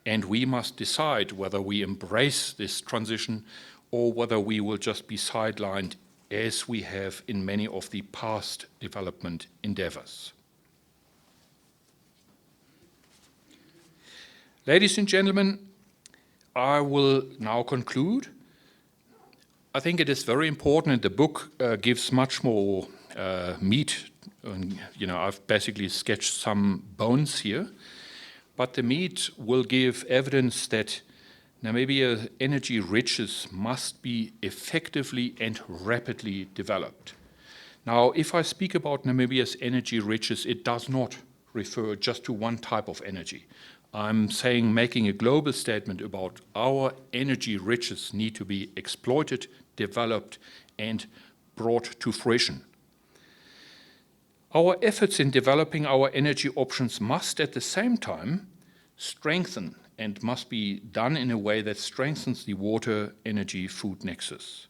C: and we must decide whether we embrace this transition or whether we will just be sidelined as we have in many of the past development endeavors. Ladies and gentlemen, I will now conclude. I think it is very important, and the book gives much more meat. I've basically sketched some bones here, but the meat will give evidence that Namibia's energy riches must be effectively and rapidly developed. Now, if I speak about Namibia's energy riches, it does not refer just to one type of energy. I'm saying making a global statement about our energy riches need to be exploited, developed, and brought to fruition. Our efforts in developing our energy options must at the same time strengthen and must be done in a way that strengthens the water, energy, food nexus.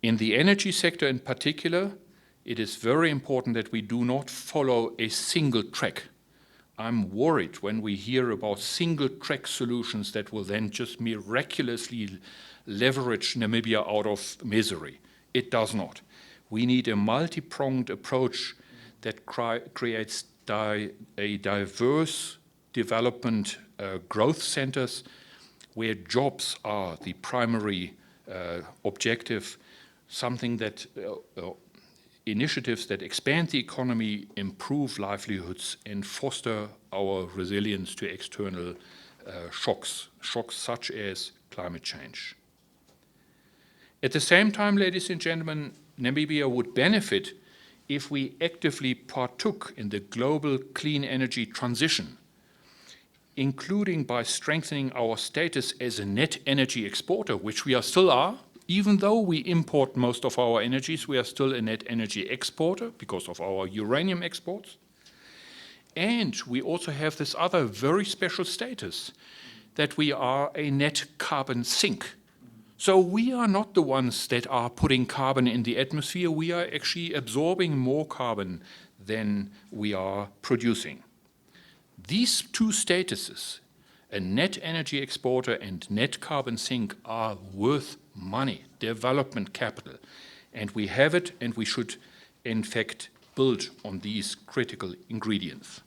C: In the energy sector in particular, it is very important that we do not follow a single track. I'm worried when we hear about single track solutions that will then just miraculously leverage Namibia out of misery. It does not. We need a multi-pronged approach that creates a diverse development growth centers where jobs are the primary objective, something that initiatives that expand the economy, improve livelihoods, and foster our resilience to external shocks such as climate change. At the same time, ladies and gentlemen, Namibia would benefit if we actively partook in the global clean energy transition, including by strengthening our status as a net energy exporter, which we still are. Even though we import most of our energies, we are still a net energy exporter because of our uranium exports. And we also have this other very special status that we are a net carbon sink. So we are not the ones that are putting carbon in the atmosphere. We are actually absorbing more carbon than we are producing. These two statuses, a net energy exporter and net carbon sink, are worth money, development capital. And we have it, and we should, in fact, build on these critical ingredients.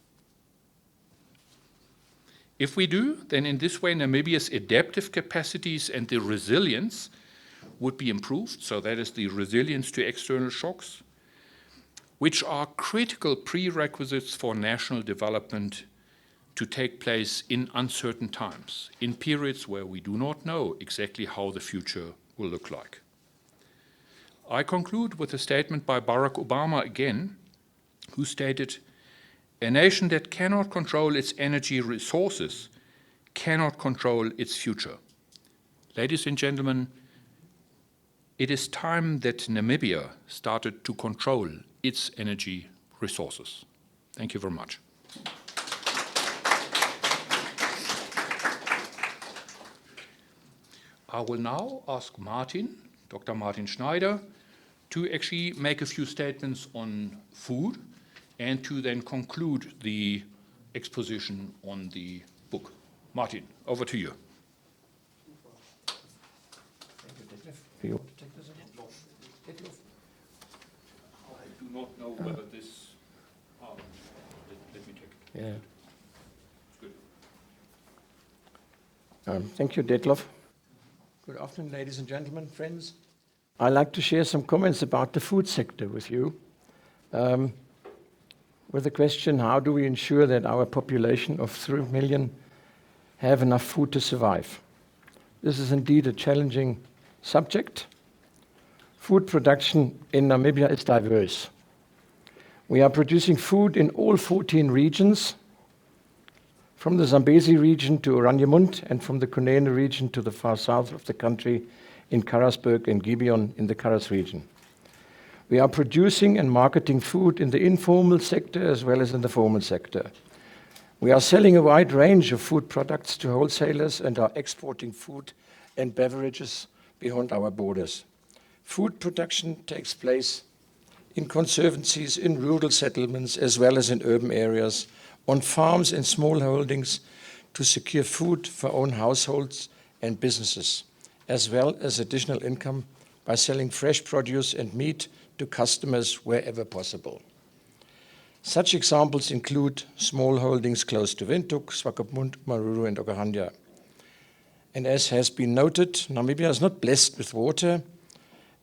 C: If we do, then in this way, Namibia's adaptive capacities and the resilience would be improved. So that is the resilience to external shocks, which are critical prerequisites for national development to take place in uncertain times, in periods where we do not know exactly how the future will look like. I conclude with a statement by Barack Obama again, who stated, "A nation that cannot control its energy resources cannot control its future." Ladies and gentlemen, it is time that Namibia started to control its energy resources. Thank you very much. I will now ask Martin, Dr. Martin Schneider, to actually make a few statements on food and to then conclude the exposition on the book. Martin, over to you.
D: Thank you, Detlof. Do you want to take this again? Detlof?
C: I do not know whether this... let me take it.
D: Yeah.
C: It's good.
D: Thank you, Detlof. Good afternoon, ladies and gentlemen, friends. I'd like to share some comments about the food sector with you. With the question, how do we ensure that our population of 3 million have enough food to survive? This is indeed a challenging subject. Food production in Namibia is diverse. We are producing food in all 14 regions, from the Zambezi region to Oranienburg, and from the Kunene region to the far south of the country in Karasburg and Gibeon in the Karas region. We are producing and marketing food in the informal sector as well as in the formal sector. We are selling a wide range of food products to wholesalers and are exporting food and beverages beyond our borders. Food production takes place in conservancies, in rural settlements, as well as in urban areas, on farms and small holdings to secure food for own households and businesses, as well as additional income by selling fresh produce and meat to customers wherever possible. Such examples include small holdings close to Windhoek, Swakopmund, Maruru, and Okahandja. And as has been noted, Namibia is not blessed with water,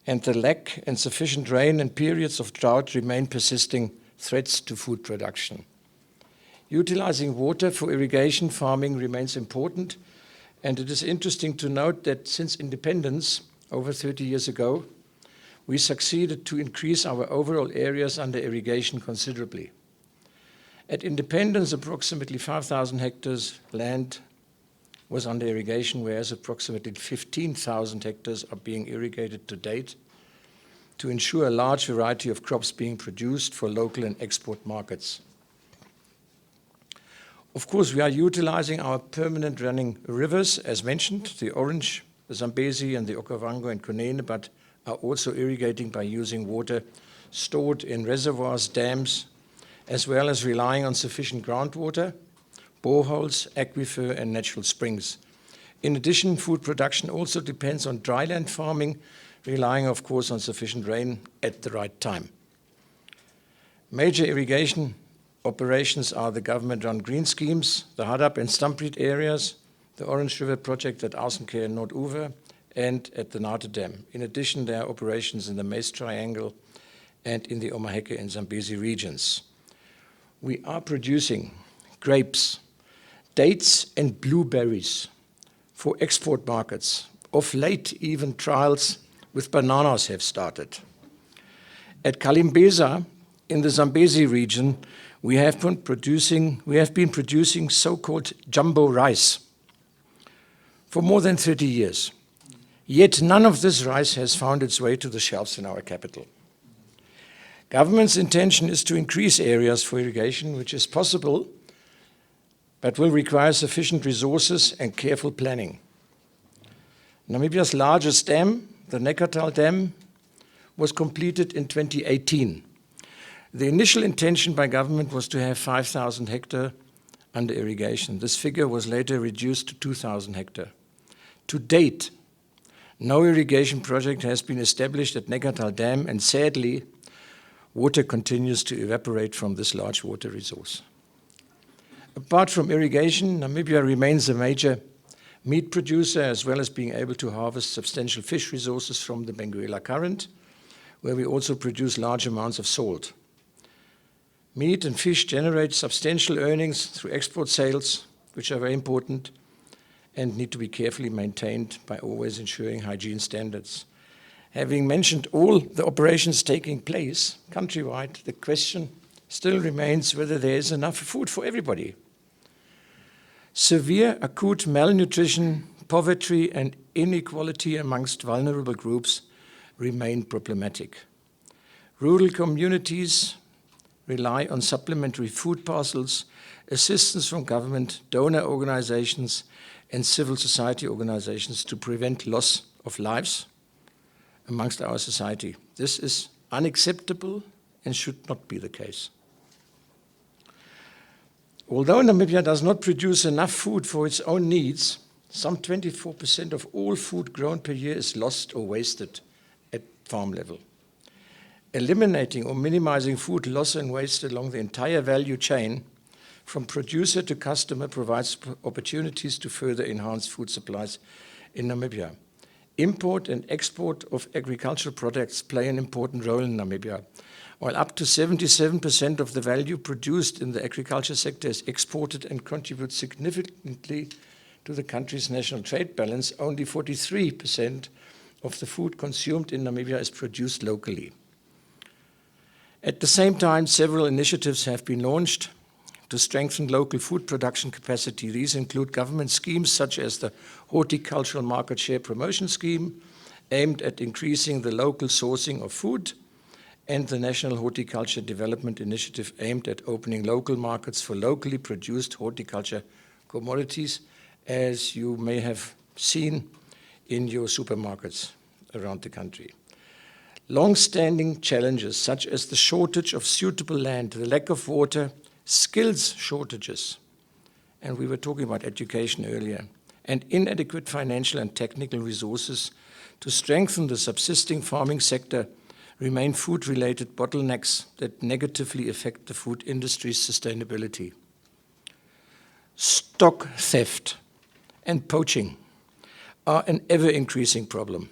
D: and the lack and sufficient rain and periods of drought remain persisting threats to food production. Utilizing water for irrigation farming remains important, and it is interesting to note that since independence, over 30 years ago, we succeeded to increase our overall areas under irrigation considerably. At independence, approximately 5,000 hectares land was under irrigation, whereas approximately 15,000 hectares are being irrigated to date to ensure a large variety of crops being produced for local and export markets. Of course, we are utilizing our permanent running rivers, as mentioned, the Orange, the Zambezi, and the Okavango and Kunene, but are also irrigating by using water stored in reservoirs, dams, as well as relying on sufficient groundwater, boreholes, aquifer, and natural springs. In addition, food production also depends on dryland farming, relying, of course, on sufficient rain at the right time. Major irrigation operations are the government-run green schemes, the Hadap and Stampriet areas, the Orange River project at Ausenkær and Noordoever, and at the Nate Dam. In addition, there are operations in the Maize Triangle and in the Omaheke and Zambezi regions. We are producing grapes, dates, and blueberries for export markets. Of late, even trials with bananas have started. At Kalimbeza, in the Zambezi region, we have been producing so-called jumbo rice for more than 30 years. Yet none of this rice has found its way to the shelves in our capital. Government's intention is to increase areas for irrigation, which is possible, but will require sufficient resources and careful planning. Namibia's largest dam, the Neckartal Dam, was completed in 2018. The initial intention by government was to have 5,000 hectares under irrigation. This figure was later reduced to 2,000 hectares. To date, no irrigation project has been established at Neckartal Dam, and sadly, water continues to evaporate from this large water resource. Apart from irrigation, Namibia remains a major meat producer, as well as being able to harvest substantial fish resources from the Benguela Current, where we also produce large amounts of salt. Meat and fish generate substantial earnings through export sales, which are very important and need to be carefully maintained by always ensuring hygiene standards. Having mentioned all the operations taking place countrywide, the question still remains whether there is enough food for everybody. Severe acute malnutrition, poverty, and inequality amongst vulnerable groups remain problematic. Rural communities rely on supplementary food parcels, assistance from government, donor organizations, and civil society organizations to prevent loss of lives amongst our society. This is unacceptable and should not be the case. Although Namibia does not produce enough food for its own needs, some 24% of all food grown per year is lost or wasted at farm level. Eliminating or minimizing food loss and waste along the entire value chain, from producer to customer, provides opportunities to further enhance food supplies in Namibia. Import and export of agricultural products play an important role in Namibia. While up to 77% of the value produced in the agriculture sector is exported and contributes significantly to the country's national trade balance, only 43% of the food consumed in Namibia is produced locally. At the same time, several initiatives have been launched to strengthen local food production capacity. These include government schemes such as the Horticultural Market Share Promotion Scheme, aimed at increasing the local sourcing of food, and the National Horticulture Development Initiative, aimed at opening local markets for locally produced horticulture commodities, as you may have seen in your supermarkets around the country. Long-standing challenges such as the shortage of suitable land, the lack of water, skills shortages, and we were talking about education earlier, and inadequate financial and technical resources to strengthen the subsisting farming sector remain food-related bottlenecks that negatively affect the food industry's sustainability. Stock theft and poaching are an ever-increasing problem.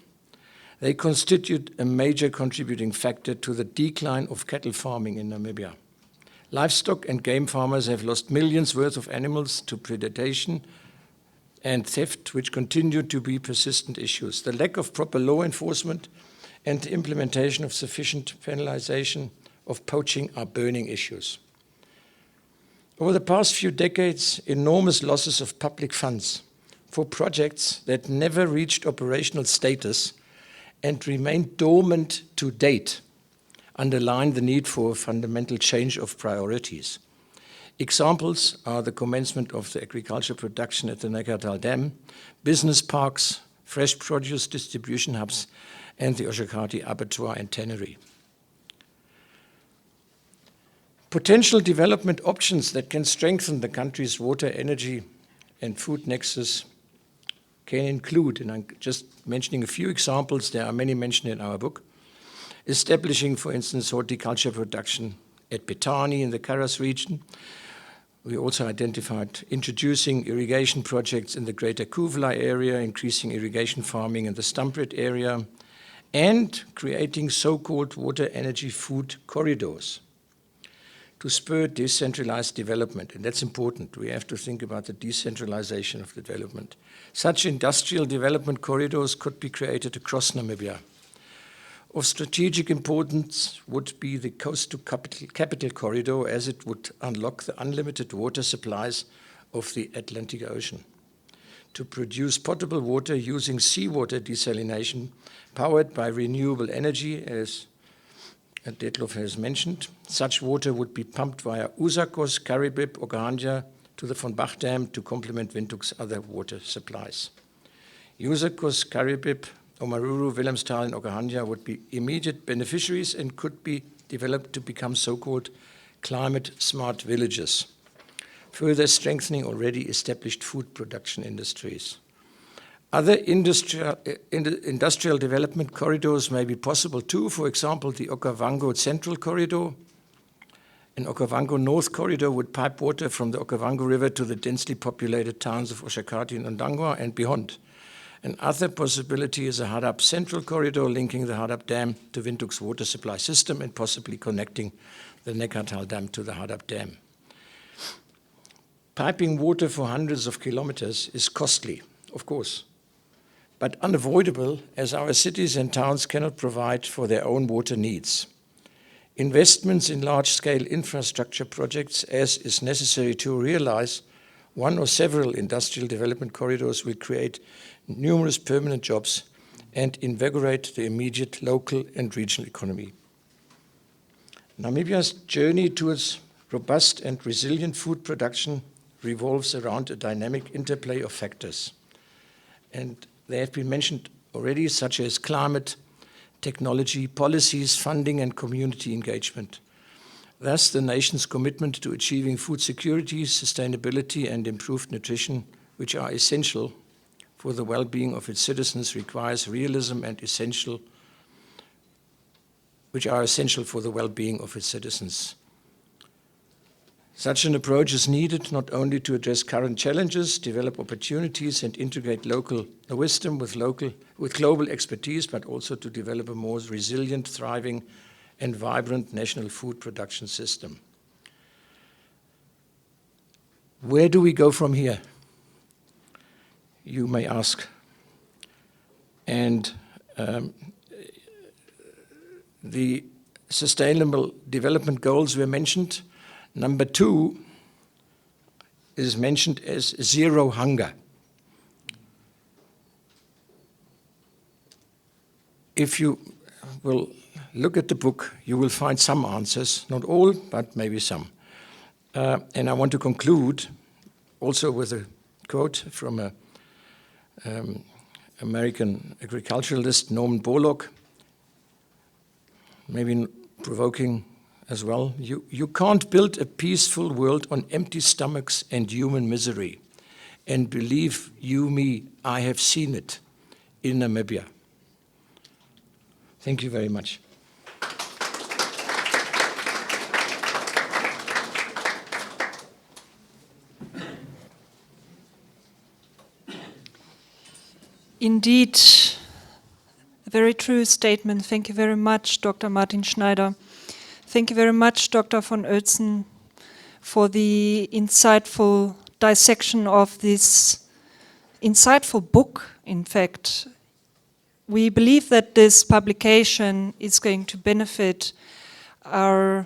D: They constitute a major contributing factor to the decline of cattle farming in Namibia. Livestock and game farmers have lost millions worth of animals to predation and theft, which continue to be persistent issues. The lack of proper law enforcement and the implementation of sufficient penalization of poaching are burning issues. Over the past few decades, enormous losses of public funds for projects that never reached operational status and remain dormant to date underline the need for a fundamental change of priorities. Examples are the commencement of the agriculture production at the Neckartal Dam, business parks, fresh produce distribution hubs, and the Oshakati Abattoir and Tannery. Potential development options that can strengthen the country's water, energy, and food nexus can include, and I'm just mentioning a few examples, there are many mentioned in our book, establishing, for instance, horticulture production at Betani in the Karas region. We also identified introducing irrigation projects in the greater Kuvla area, increasing irrigation farming in the Stumpred area, and creating so-called water, energy, food corridors to spur decentralized development. And that's important. We have to think about the decentralization of development. Such industrial development corridors could be created across Namibia. Of strategic importance would be the coast-to-capital corridor, as it would unlock the unlimited water supplies of the Atlantic Ocean to produce potable water using seawater desalination powered by renewable energy, as Detlof has mentioned. Such water would be pumped via Usakos, Karibib, Okahandja to the Von Bach Dam to complement Windhoek's other water supplies. Usakos, Karibib, Omaruru, Wilhelmsthal, and Okahandja would be immediate beneficiaries and could be developed to become so-called climate-smart villages, further strengthening already established food production industries. Other industrial development corridors may be possible too, for example, the Okavango Central Corridor. An Okavango North Corridor would pipe water from the Okavango River to the densely populated towns of Oshakati and Ondangwa and beyond. Another possibility is a Hadap Central Corridor linking the Hadap Dam to Windhoek's water supply system and possibly connecting the Neckartal Dam to the Hadap Dam. Piping water for hundreds of kilometers is costly, of course, but unavoidable, as our cities and towns cannot provide for their own water needs. Investments in large-scale infrastructure projects, as is necessary to realize one or several industrial development corridors, will create numerous permanent jobs and invigorate the immediate local and regional economy. Namibia's journey towards robust and resilient food production revolves around a dynamic interplay of factors. And they have been mentioned already, such as climate, technology, policies, funding, and community engagement. Thus, the nation's commitment to achieving food security, sustainability, and improved nutrition, which are essential for the well-being of its citizens, requires realism and which are essential for the well-being of its citizens. Such an approach is needed not only to address current challenges, develop opportunities, and integrate local wisdom with global expertise, but also to develop a more resilient, thriving, and vibrant national food production system. Where do we go from here? You may ask. And the Sustainable Development Goals were mentioned. Number 2 is mentioned as zero hunger. If you will look at the book, you will find some answers, not all, but maybe some. And I want to conclude also with a quote from an American agriculturalist, Norman Borlaug, maybe provoking as well. You can't build a peaceful world on empty stomachs and human misery. And believe you me, I have seen it in Namibia. Thank you very much.
A: Indeed, a very true statement. Thank you very much, Dr. Martin Schneider. Thank you very much, Dr. von Oertzen, for the insightful dissection of this insightful book, in fact. We believe that this publication is going to benefit our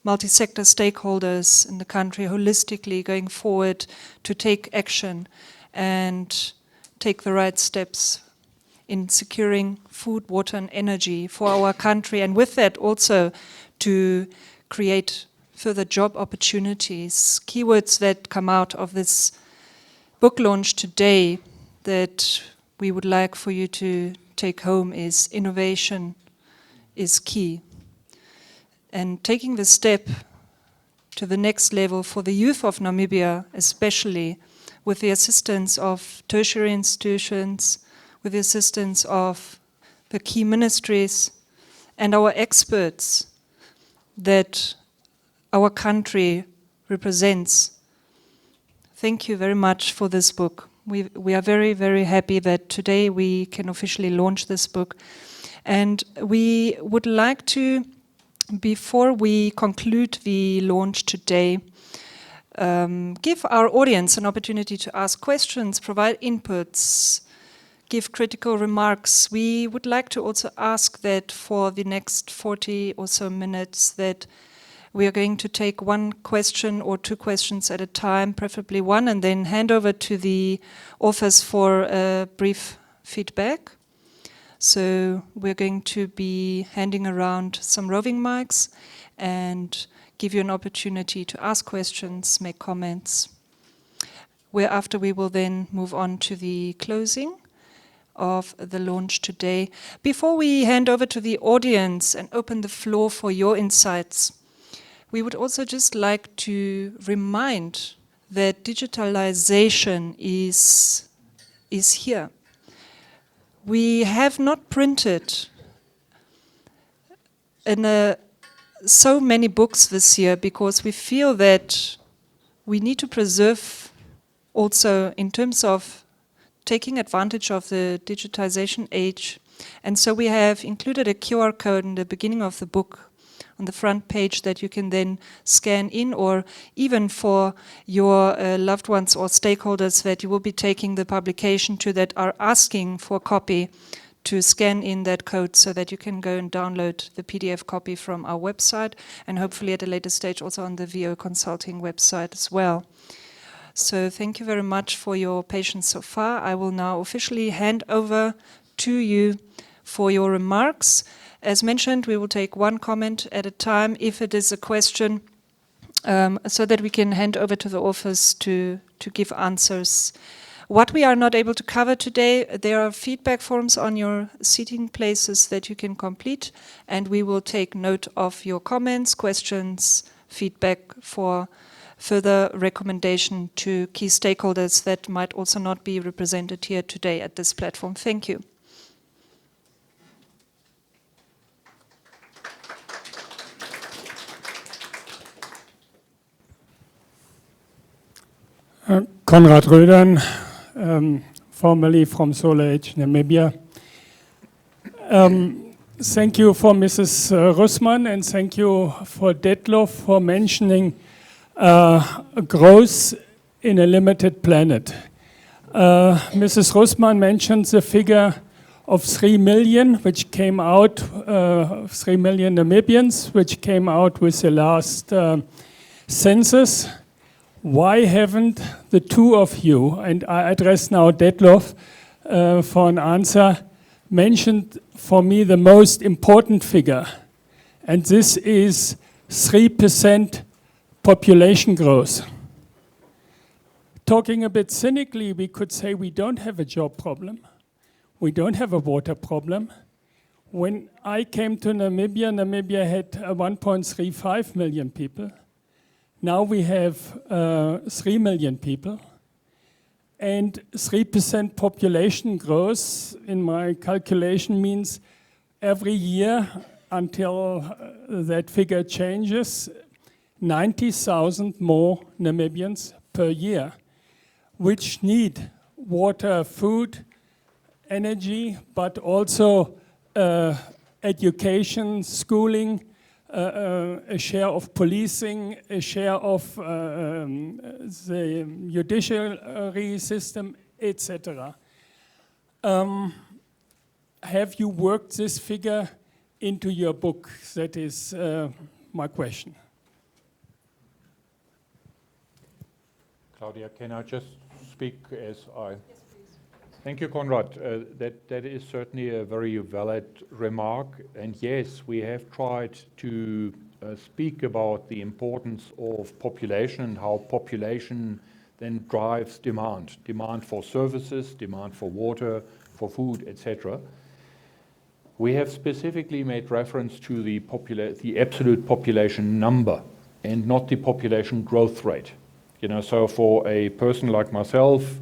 A: multi-sector stakeholders in the country holistically going forward to take action and take the right steps in securing food, water and energy for our country, and with that also to create further job opportunities. Keywords that come out of this book launch today that we would like for you to take home is innovation is key. And taking the step to the next level for the youth of Namibia, especially with the assistance of tertiary institutions, with the assistance of the key ministries and our experts that our country represents. Thank you very much for this book. We are very, very happy that today we can officially launch this book. And we would like to, before we conclude the launch today, give our audience an opportunity to ask questions, provide inputs, give critical remarks. We would like to also ask that for the next 40 or so minutes that we are going to take one question or two questions at a time, preferably one, and then hand over to the authors for a brief feedback. So we're going to be handing around some roving mics and give you an opportunity to ask questions, make comments, whereafter we will then move on to the closing of the launch today. Before we hand over to the audience and open the floor for your insights, we would also just like to remind that digitalization is here. We have not printed so many books this year because we feel that we need to preserve also in terms of taking advantage of the digitization age. And so we have included a QR code in the beginning of the book on the front page that you can then scan in, or even for your loved ones or stakeholders that you will be taking the publication to that are asking for a copy, to scan in that code so that you can go and download the PDF copy from our website, and hopefully at a later stage also on the VO Consulting website as well. So thank you very much for your patience so far. I will now officially hand over to you for your remarks. As mentioned, we will take one comment at a time if it is a question, so that we can hand over to the authors to give answers. What we are not able to cover today, there are feedback forms on your seating places that you can complete, and we will take note of your comments, questions, feedback for further recommendation to key stakeholders that might also not be represented here today at this platform. Thank you.
E: Konrad-Adenauer, formerly from Solar Age, Namibia. Thank you for Mrs. Russmann, and thank you for Detlof for mentioning growth in a limited planet. Mrs. Russmann mentioned the figure of 3 million, which came out, 3 million Namibians, which came out with the last census. Why haven't the two of you, and I address now Detlof for an answer, mentioned for me the most important figure, and this is 3% population growth. Talking a bit cynically, we could say we don't have a job problem. We don't have a water problem. When I came to Namibia, Namibia had 1.35 million people. Now we have 3 million people. And 3% population growth, in my calculation, means every year until that figure changes, 90,000 more Namibians per year, which need water, food, energy, but also education, schooling, a share of policing, a share of the judiciary system, etc. Have you worked this figure into your book? That is my question.
C: Claudia, can I just speak as I... Yes, please. Thank you, Konrad. That is certainly a very valid remark. And yes, we have tried to speak about the importance of population and how population then drives demand. Demand for services, demand for water, for food, etc. We have specifically made reference to the absolute population number and not the population growth rate. You know, so for a person like myself,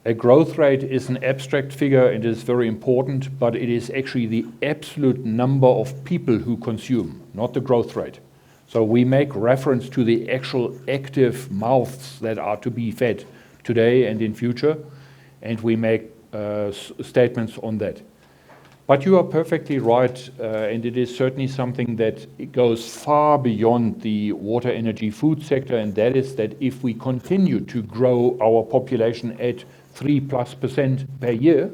C: a growth rate is an abstract figure. It is very important, but it is actually the absolute number of people who consume, not the growth rate. So we make reference to the actual active mouths that are to be fed today and in future, and we make statements on that. But you are perfectly right, and it is certainly something that goes far beyond the water, energy, food sector, and that is that if we continue to grow our population at 3+% per year,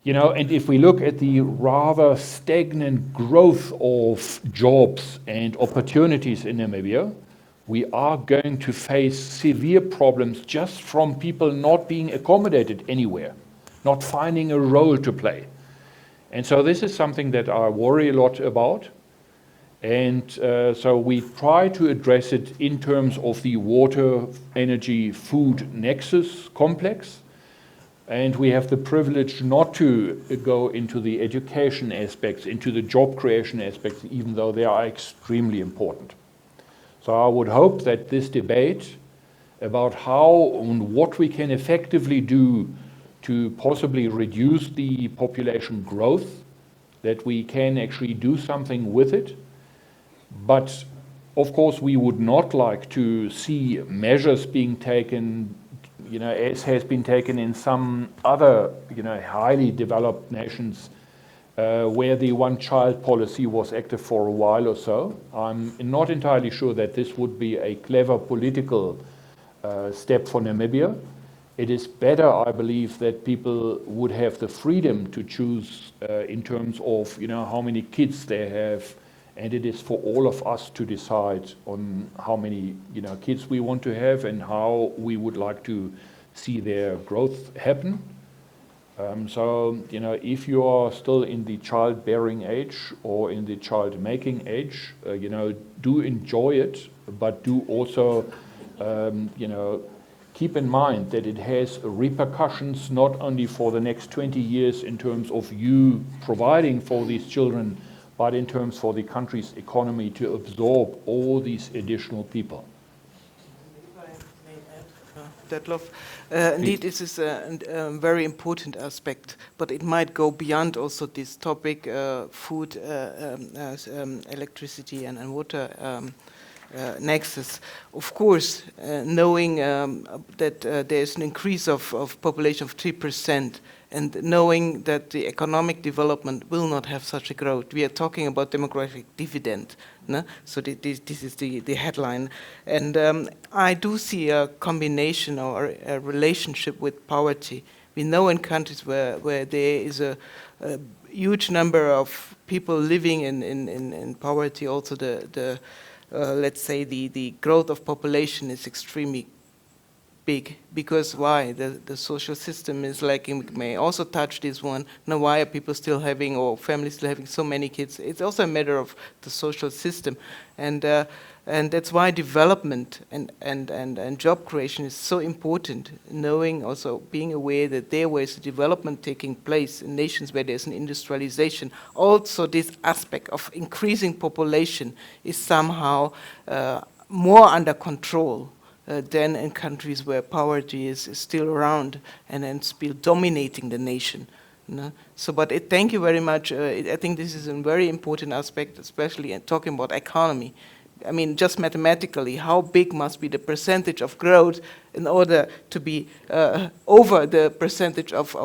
C: you know, and if we look at the rather stagnant growth of jobs and opportunities in Namibia, we are going to face severe problems just from people not being accommodated anywhere, not finding a role to play. And so this is something that I worry a lot about. And so we try to address it in terms of the water, energy, food nexus complex. And we have the privilege not to go into the education aspects, into the job creation aspects, even though they are extremely important. So I would hope that this debate about how and what we can effectively do to possibly reduce the population growth, that we can actually do something with it. But of course, we would not like to see measures being taken, you know, as has been taken in some other, you know, highly developed nations where the one-child policy was active for a while or so. I'm not entirely sure that this would be a clever political step for Namibia. It is better, I believe, that people would have the freedom to choose in terms of, you know, how many kids they have, and it is for all of us to decide on how many, you know, kids we want to have and how we would like to see their growth happen. So, you know, if you are still in the childbearing age or in the child-making age, you know, do enjoy it, but do also, you know, keep in mind that it has repercussions not only for the next 20 years in terms of you providing for these children, but in terms for the country's economy to absorb all these additional people.
B: If I may add, Detlof, indeed this is a very important aspect, but it might go beyond also this topic, food, electricity and water nexus. Of course, knowing that there is an increase of population of 3%, and knowing that the economic development will not have such a growth. We are talking about demographic dividend. No? So this is the headline. And I do see a combination or a relationship with poverty, We know in countries where there is a huge number of people living in poverty, also let's say the growth of population is extremely big. Because why? The social system is lacking. We may also touch this one. Now, why are people still having, or families still having so many kids? It's also a matter of the social system. And that's why development and job creation is so important, knowing, also being aware that there is development taking place in nations where there's an industrialization. Also, this aspect of increasing population is somehow more under control than in countries where poverty is still around and still dominating the nation. So, but thank you very much. I think this is a very important aspect, especially talking about economy. I mean, just mathematically, how big must be the percentage of growth in order to be over the percentage of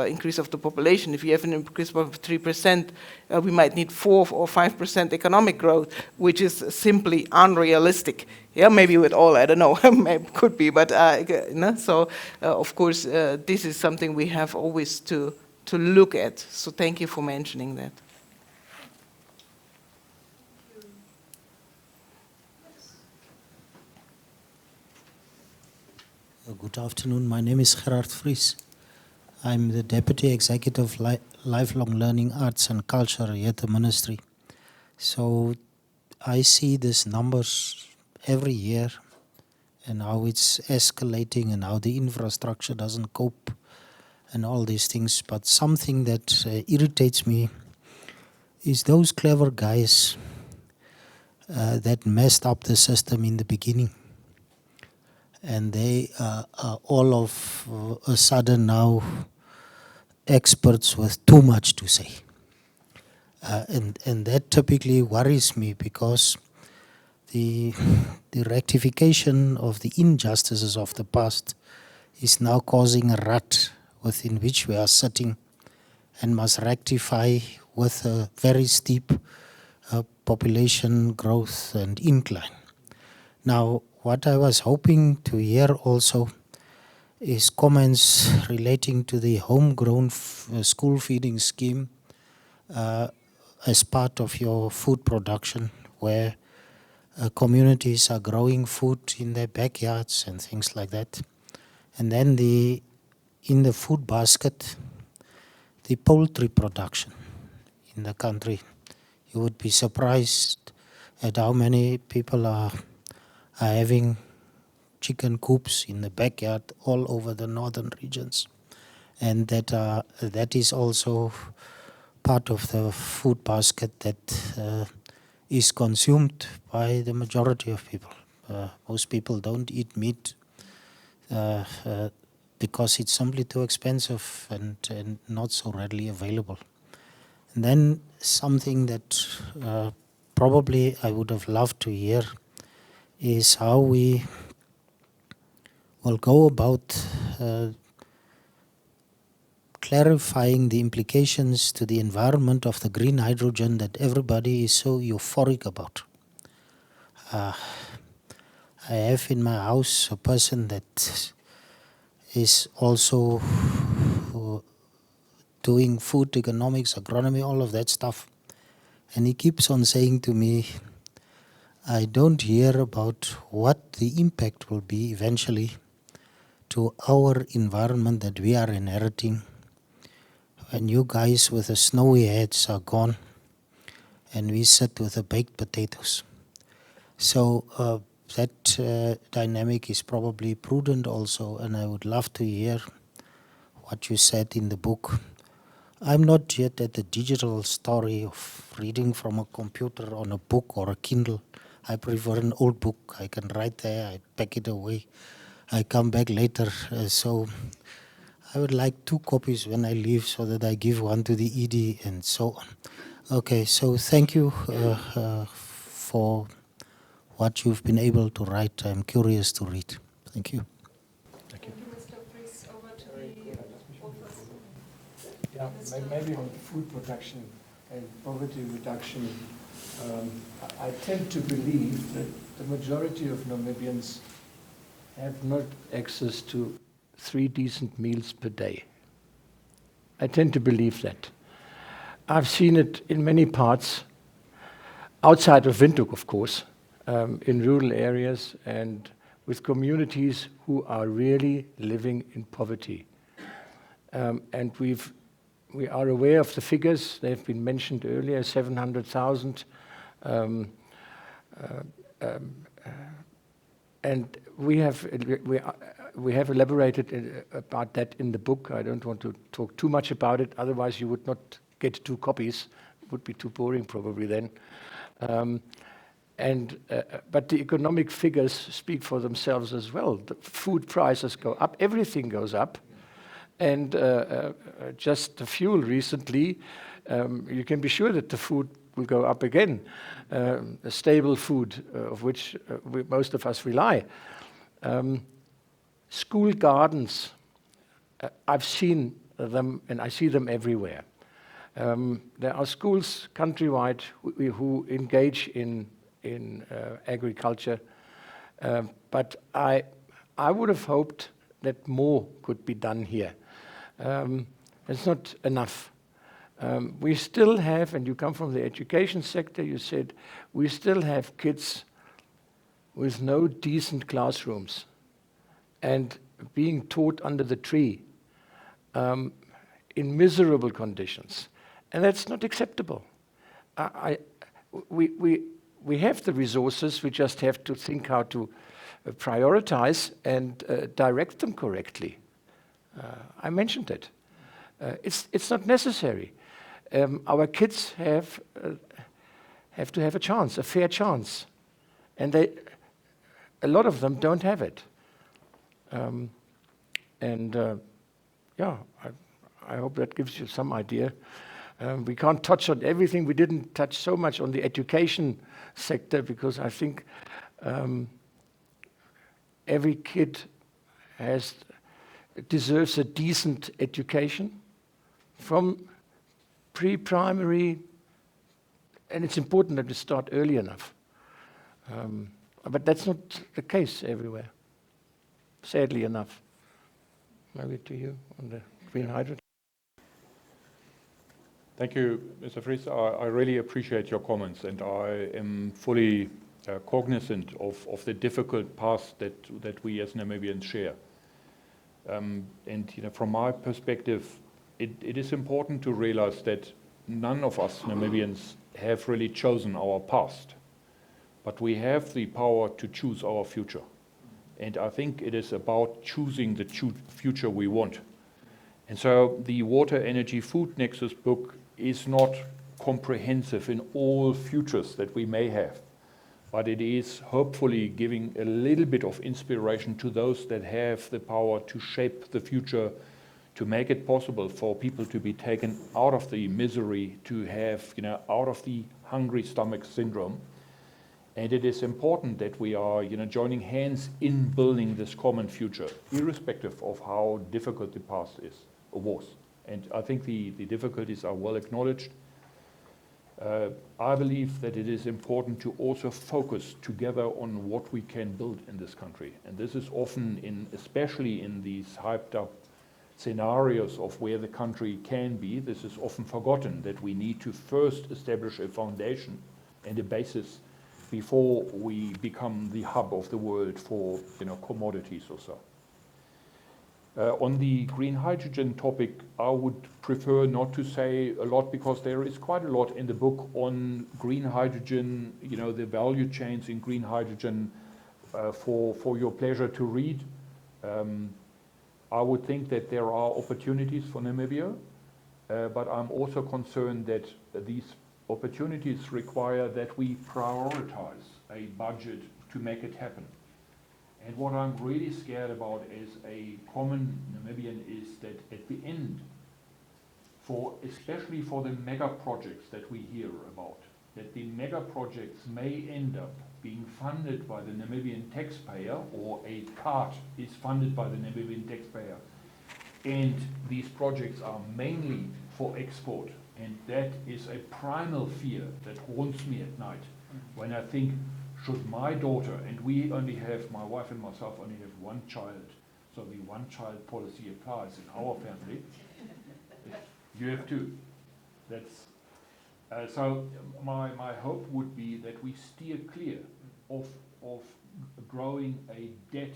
B: increase of the population? If you have an increase of 3%, we might need 4 or 5% economic growth, which is simply unrealistic. Yeah, maybe with all, I don't know, maybe could be, but so of course this is something we have always to look at. So thank you for mentioning that.
F: Good afternoon. My name is Gerard Vries. I'm the Deputy Executive Lifelong Learning, Arts and Culture here at the Ministry. So I see these numbers every year and how it's escalating and how the infrastructure doesn't cope and all these things. But something that irritates me is those clever guys that messed up the system in the beginning. And they are all of a sudden now experts with too much to say. And that typically worries me, because the rectification of the injustices of the past is now causing a rut within which we are sitting and must rectify with a very steep population growth and incline. Now, what I was hoping to hear also is comments relating to the homegrown school feeding scheme as part of your food production, where communities are growing food in their backyards and things like that. And then in the food basket, the poultry production in the country. You would be surprised at how many people are having chicken coops in the backyard all over the northern regions, and that is also part of the food basket that is consumed by the majority of people. Most people don't eat meat because it's simply too expensive and not so readily available. And then something that probably I would have loved to hear is how we will go about clarifying the implications to the environment of the green hydrogen that everybody is so euphoric about. I have in my house a person that is also doing food economics, agronomy, all of that stuff. And he keeps on saying to me, I don't hear about what the impact will be eventually to our environment that we are inheriting when you guys with the snowy heads are gone and we sit with the baked potatoes. So that dynamic is probably prudent also, and I would love to hear what you said in the book. I'm not yet at the digital story of reading from a computer on a book or a Kindle. I prefer an old book. I can write there, I pack it away, I come back later. So I would like 2 copies when I leave so that I give one to the ED and so on. Okay, so thank you for what you've been able to write. I'm curious to read. Thank you.
A: Thank you, Mr. Vries. Over to the authors.
D: Yeah, maybe on food production and poverty reduction. I tend to believe that the majority of Namibians have not access to 3 decent meals per day. I tend to believe that. I've seen it in many parts, outside of Windhoek, of course, in rural areas and with communities who are really living in poverty. And we are aware of the figures. They've been mentioned earlier, 700,000. And we have elaborated about that in the book. I don't want to talk too much about it, otherwise you would not get 2 copies. It would be too boring probably then. But the economic figures speak for themselves as well. The food prices go up, everything goes up. And just the fuel recently, you can be sure that the food will go up again. A stable food, of which most of us rely. School gardens, I've seen them and I see them everywhere. There are schools countrywide who engage in agriculture, but I would have hoped that more could be done here. It's not enough. We still have, and you come from the education sector, you said, we still have kids with no decent classrooms and being taught under the tree in miserable conditions. And that's not acceptable. We have the resources, we just have to think how to prioritize and direct them correctly. I mentioned it. It's not necessary. Our kids have to have a chance, a fair chance. And a lot of them don't have it. Yeah, I hope that gives you some idea. We can't touch on everything. We didn't touch so much on the education sector because I think every kid deserves a decent education from pre-primary, and it's important that we start early enough. But that's not the case everywhere, sadly enough. Maybe to you on the green hydrogen.
C: Thank you, Mr. Fries. I really appreciate your comments, and I am fully cognizant of the difficult past that we as Namibians share. And from my perspective, it is important to realize that none of us Namibians have really chosen our past, but we have the power to choose our future. And I think it is about choosing the future we want. And so the Water, Energy, Food Nexus book is not comprehensive in all futures that we may have, but it is hopefully giving a little bit of inspiration to those that have the power to shape the future, to make it possible for people to be taken out of the misery, to have, out of the hungry stomach syndrome. And it is important that we are, joining hands in building this common future, irrespective of how difficult the past is or was. And I think the difficulties are well acknowledged. I believe that it is important to also focus together on what we can build in this country. And this is often, especially in these hyped up scenarios of where the country can be, this is often forgotten, that we need to first establish a foundation and a basis before we become the hub of the world for commodities or so. On the green hydrogen topic, I would prefer not to say a lot because there is quite a lot in the book on green hydrogen, the value chains in green hydrogen for your pleasure to read. I would think that there are opportunities for Namibia, but I'm also concerned that these opportunities require that we prioritize a budget to make it happen. And what I'm really scared about as a common Namibian is that at the end, especially for the mega projects that we hear about, that the mega projects may end up being funded by the Namibian taxpayer, or a part is funded by the Namibian taxpayer. And these projects are mainly for export. And that is a primal fear that haunts me at night when I think, should my daughter, and we only have, my wife and myself only have one child, So the one-child policy applies in our family. You have two. That's so. My hope would be that we steer clear of growing a debt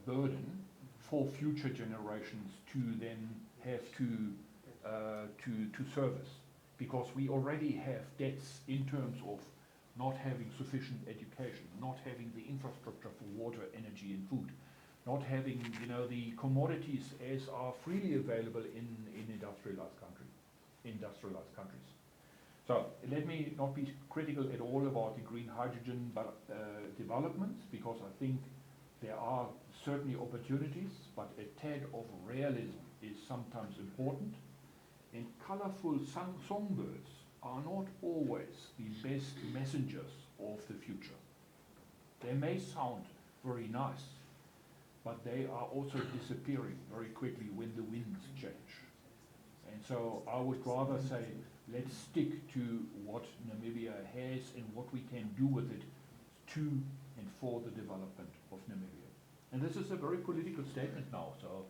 C: burden for future generations to then have to service, because we already have debts in terms of not having sufficient education, not having the infrastructure for water, energy, and food, not having the commodities as are freely available in industrialized countries. So let me not be critical at all about the green hydrogen developments, because I think there are certainly opportunities, but a tad of realism is sometimes important. And colorful songbirds are not always the best messengers of the future. They may sound very nice, but they are also disappearing very quickly when the winds change. And so I would rather say, let's stick to what Namibia has and what we can do with it to and for the development of Namibia. And this is a very political statement now. So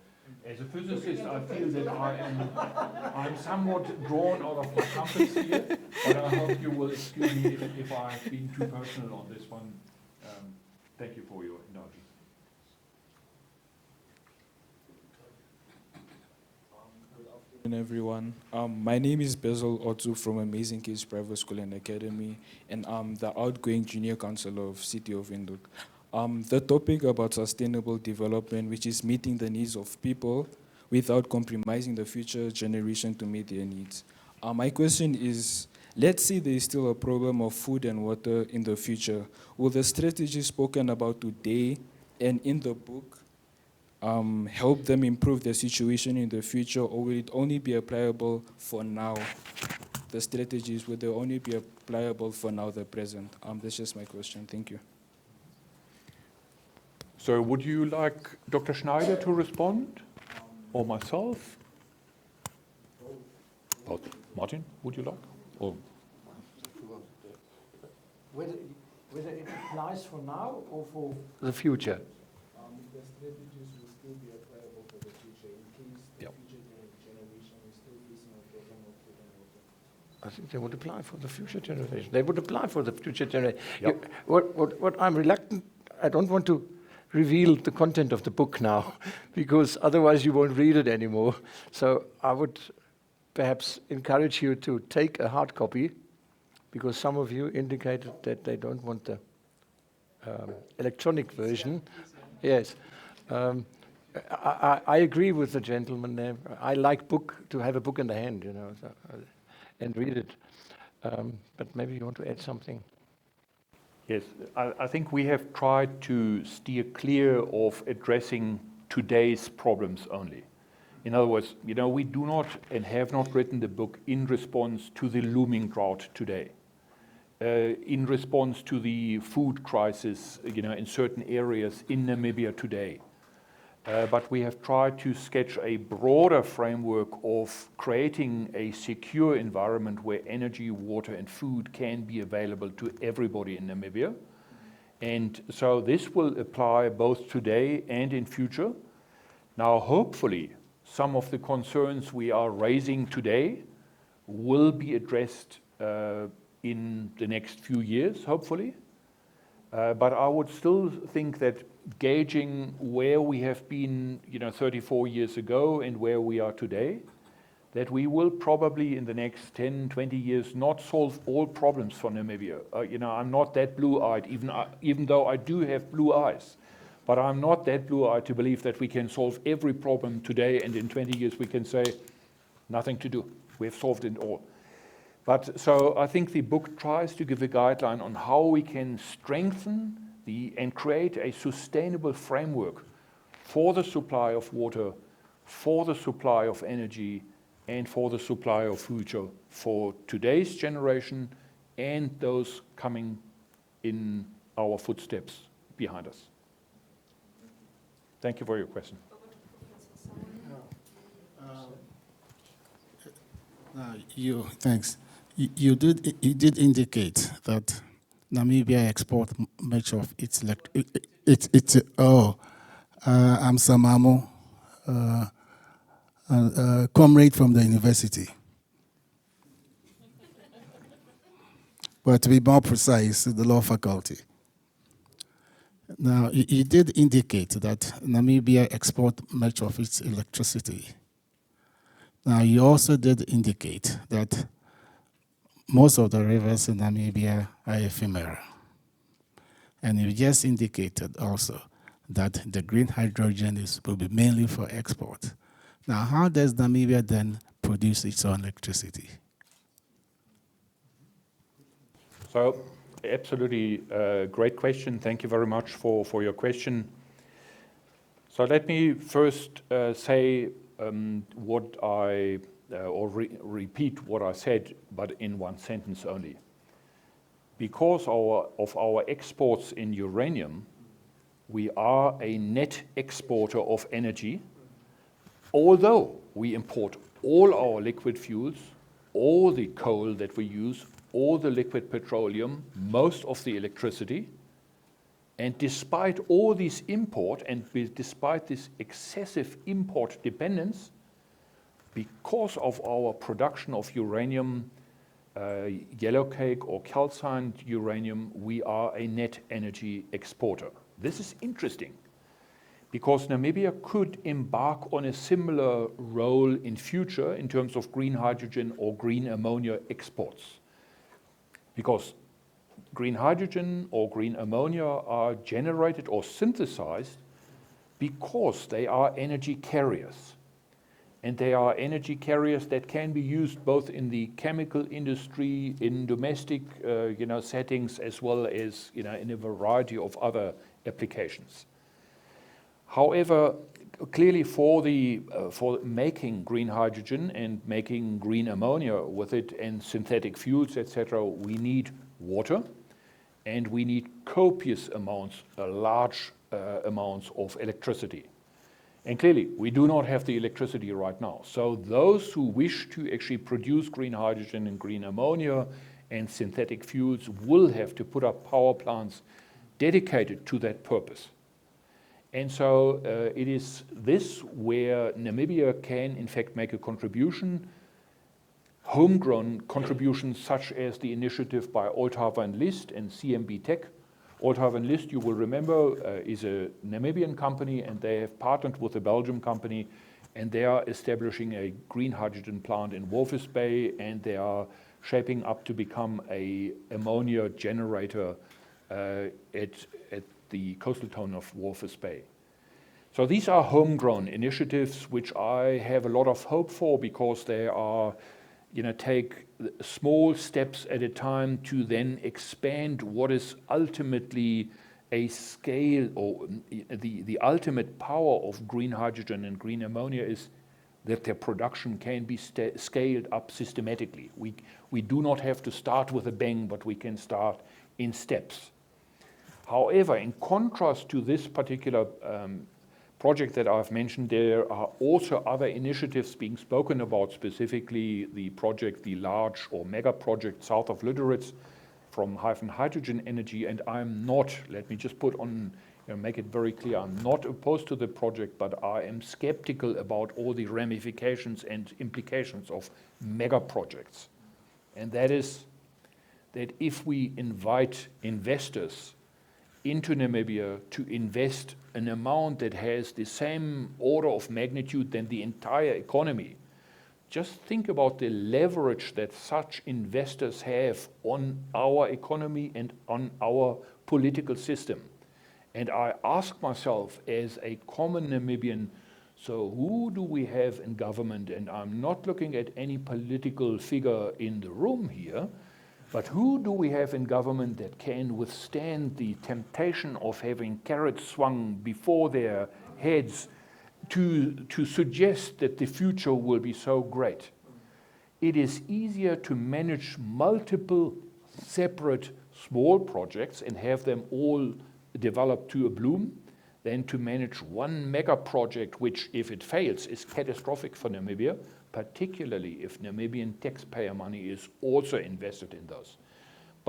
C: as a physicist, I feel that I'm somewhat drawn out of my compass here, but I hope you will excuse me if I've been too personal on this one. Thank you for your indulgence.
G: Everyone. My name is Bezel Otsu from Amazing Kids Private School and Academy, and I'm the outgoing junior councillor of City of Windhoek. The topic about sustainable development, which is meeting the needs of people without compromising the future generation to meet their needs. My question is, let's say there is still a problem of food and water in the future. Will the strategy spoken about today and in the book help them improve their situation in the future, or will it only be applicable for now? The strategies, will they only be applicable for now, the present? That's just my question. Thank you.
C: So would you like Dr. Schneider to respond, or myself? Both. Martin, would you like? Or
D: whether it applies for now or for the future?
G: The strategies will still be applicable for the future in case the future generation is still facing a problem of food and water.
D: I think they would apply for the future generation. They would apply for the future generation.
C: Yep.
D: What I'm reluctant, I don't want to reveal the content of the book now, because otherwise you won't read it anymore. So I would perhaps encourage you to take a hard copy, because some of you indicated that they don't want the electronic version. Yes. I agree with the gentleman there. I like to have a book in the hand, so, and read it. But maybe you want to add something.
C: yes, I think we have tried to steer clear of addressing today's problems only. In other words, we do not and have not written the book in response to the looming drought today, in response to the food crisis, in certain areas in Namibia today. But we have tried to sketch a broader framework of creating a secure environment where energy, water, and food can be available to everybody in Namibia. And so this will apply both today and in future. Now, hopefully, some of the concerns we are raising today will be addressed in the next few years, hopefully. But I would still think that gauging where we have been, 34 years ago and where we are today, that we will probably in the next 10, 20 years not solve all problems for Namibia. I'm not that blue-eyed, even though I do have blue eyes. But I'm not that blue-eyed to believe that we can solve every problem today and in 20 years we can say, nothing to do. We have solved it all. But so I think the book tries to give a guideline on how we can strengthen and create a sustainable framework for the supply of water, for the supply of energy, and for the supply of future for today's generation and those coming in our footsteps behind us. Thank you for your question.
H: Thanks. You did indicate that Namibia export much of its I'm Samamo, a comrade from the university. But to be more precise, the law faculty. Now, you did indicate that Namibia exports much of its electricity. Now, you also did indicate that most of the rivers in Namibia are ephemeral. And you just indicated also that the green hydrogen will be mainly for export. Now, how does Namibia then produce its own electricity?
C: So, absolutely great question. Thank you very much for your question. So let me first say what I, repeat what I said, but in one sentence only. Because of our exports in uranium, we are a net exporter of energy, although we import all our liquid fuels, all the coal that we use, all the liquid petroleum, most of the electricity. And despite all this import and despite this excessive import dependence, because of our production of uranium, yellowcake or calcined uranium, we are a net energy exporter. This is interesting because Namibia could embark on a similar role in future in terms of green hydrogen or green ammonia exports. Because green hydrogen or green ammonia are generated or synthesized because they are energy carriers. And they are energy carriers that can be used both in the chemical industry, in domestic settings, as well as in a variety of other applications. However, clearly for making green hydrogen and making green ammonia with it and synthetic fuels, etc., we need water, and we need copious amounts, large amounts of electricity. And clearly, we do not have the electricity right now. So those who wish to actually produce green hydrogen and green ammonia and synthetic fuels will have to put up power plants dedicated to that purpose. And so it is this where Namibia can, in fact, make a contribution, homegrown contributions such as the initiative by Oertzen van List and CMB Tech. Oertzen van List, you will remember, is a Namibian company, and they have partnered with a Belgian company, and they are establishing a green hydrogen plant in Walvis Bay, and they are shaping up to become an ammonia generator at the coastal town of Walvis Bay. So these are homegrown initiatives which I have a lot of hope for because they are, take small steps at a time to then expand what is ultimately a scale, or the ultimate power of green hydrogen and green ammonia is that their production can be scaled up systematically. We do not have to start with a bang, but we can start in steps. However, in contrast to this particular project that I've mentioned, there are also other initiatives being spoken about, specifically the project, the large or mega project south of Lüderitz from Hydrogen Energy, and I'm not, let me just put on, make it very clear, I'm not opposed to the project, but I am skeptical about all the ramifications and implications of mega projects. And that is that if we invite investors into Namibia to invest an amount that has the same order of magnitude than the entire economy, just think about the leverage that such investors have on our economy and on our political system. And I ask myself as a common Namibian, so who do we have in government? And I'm not looking at any political figure in the room here, but who do we have in government that can withstand the temptation of having carrots swung before their heads to suggest that the future will be so great? It is easier to manage multiple separate small projects and have them all develop to a bloom than to manage one mega project, which, if it fails, is catastrophic for Namibia, particularly if Namibian taxpayer money is also invested in those.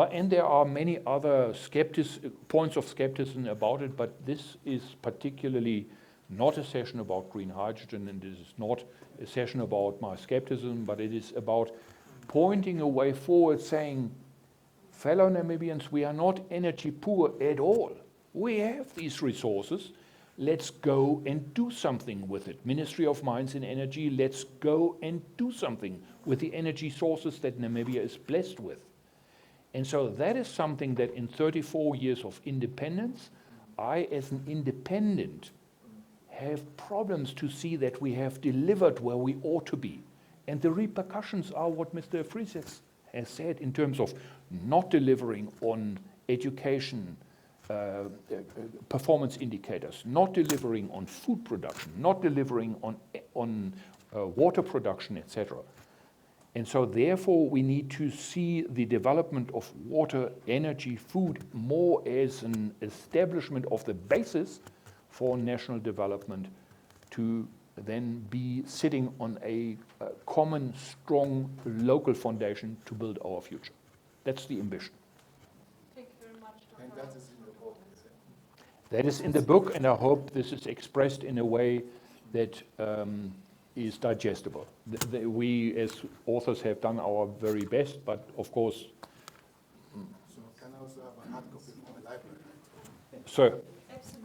C: And there are many other points of skepticism about it, but this is particularly not a session about green hydrogen, and this is not a session about my skepticism, but it is about pointing a way forward, saying, fellow Namibians, we are not energy poor at all. We have these resources. Let's go and do something with it. Ministry of Mines and Energy, let's go and do something with the energy sources that Namibia is blessed with. And so that is something that in 34 years of independence, I, as an independent, have problems to see that we have delivered where we ought to be. And the repercussions are what Mr. Fries has said in terms of not delivering on education, performance indicators, not delivering on food production, not delivering on water production, etc. And so therefore we need to see the development of water, energy, food more as an establishment of the basis for national development, to then be sitting on a common, strong local foundation to build our future. That's the ambition.
A: Thank you very much, Dr.
H: And that is in the book.
C: That is in the book, and I hope this is expressed in a way that is digestible. We, as authors, have done our very best, but of course...
H: So can I also have a hard copy from the library?
C: So,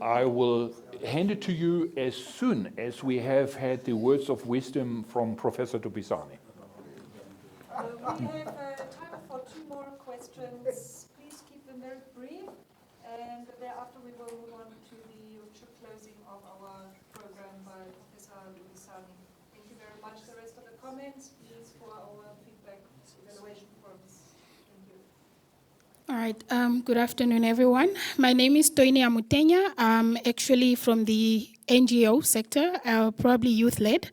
C: I will hand it to you as soon as we have had the words of wisdom from Professor Dupisani.
A: We have time for 2 more questions. Please keep them very brief, and thereafter we will move on to the closing of our program by Professor Dupisani. Thank you very much. The rest of the comments, please, for our feedback evaluation forms. Thank you.
I: All right. Good afternoon, everyone. My name is Toini Amutenya. I'm actually from the NGO sector, probably youth-led,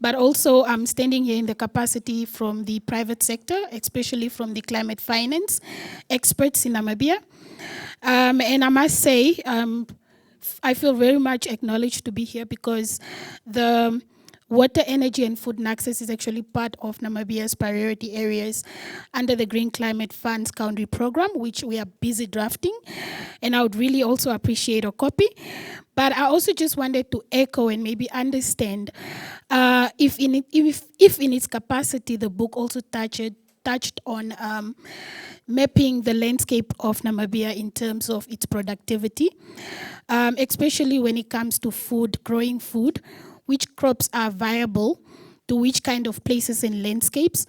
I: but also I'm standing here in the capacity from the private sector, especially from the climate finance experts in Namibia. And I must say, I feel very much acknowledged to be here because the water, energy, and food nexus is actually part of Namibia's priority areas under the Green Climate Fund's Country Program, which we are busy drafting. And I would really also appreciate a copy. But I also just wanted to echo and maybe understand if in its capacity, the book also touched on mapping the landscape of Namibia in terms of its productivity, especially when it comes to food, growing food, which crops are viable to which kind of places and landscapes,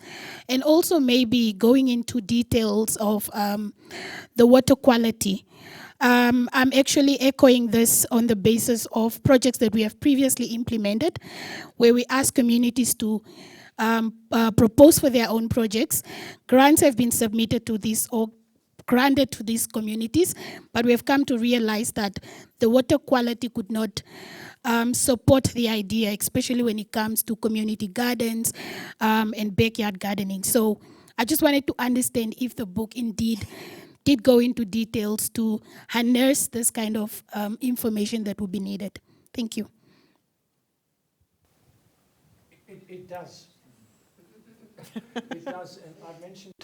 I: and also maybe going into details of the water quality. I'm actually echoing this on the basis of projects that we have previously implemented, where we ask communities to propose for their own projects. Grants have been submitted to these or granted to these communities, but we have come to realize that the water quality could not support the idea, especially when it comes to community gardens and backyard gardening. So I just wanted to understand if the book indeed did go into details to harness this kind of information that would be needed. Thank you.
D: It does. It does, and I mentioned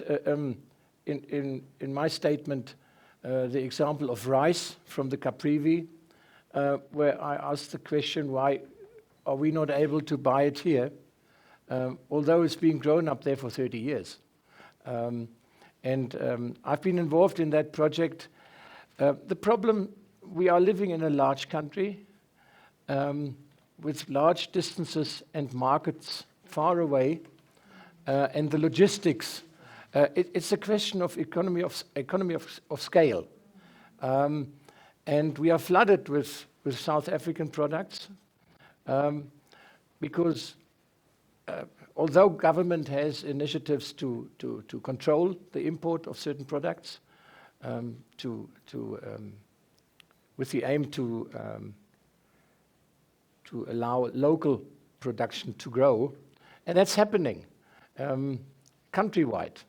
D: in my statement the example of rice from the Caprivi, where I asked the question, why are we not able to buy it here, although it's been grown up there for 30 years. I've been involved in that project. The problem, we are living in a large country with large distances and markets far away, and the logistics. It's a question of economy of scale. And we are flooded with South African products because although government has initiatives to control the import of certain products, with the aim to allow local production to grow, and that's happening countrywide.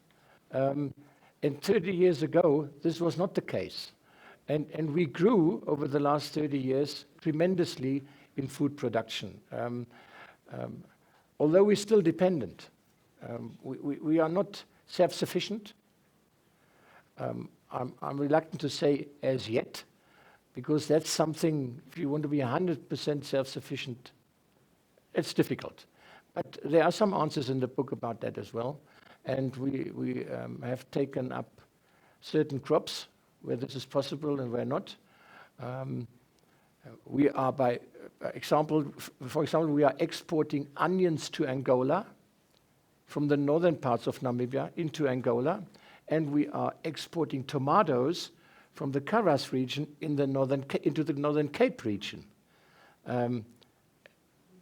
D: And 30 years ago, this was not the case. And we grew over the last 30 years tremendously in food production. Although we're still dependent, we are not self-sufficient. I'm reluctant to say as yet, because that's something, if you want to be 100% self-sufficient, it's difficult. But there are some answers in the book about that as well. And we have taken up certain crops where this is possible and where not. We are, for example, we are exporting onions to Angola from the northern parts of Namibia into Angola, and we are exporting tomatoes from the Karas region into the Northern Cape region.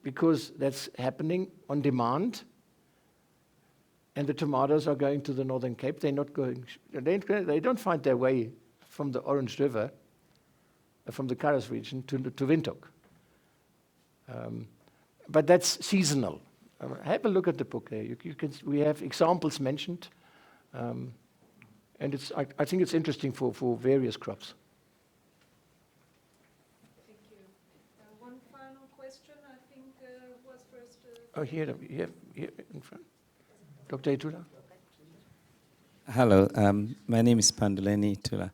D: Because that's happening on demand, and the tomatoes are going to the Northern Cape. They're not going, they don't find their way from the Orange River, from the Karas region to Windhoek. But that's seasonal. Have a look at the book there. We have examples mentioned, and I think it's interesting for various crops.
A: Thank you. One final question, I think, was first.
D: Oh, here in front. Dr. Itula.
J: Hello, my name is Panduleni Itula.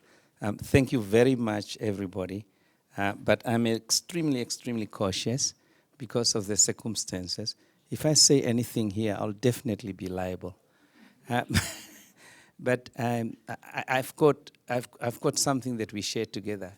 J: Thank you very much, everybody. But I'm extremely cautious because of the circumstances. If I say anything here, I'll definitely be liable. But I've got something that we share together.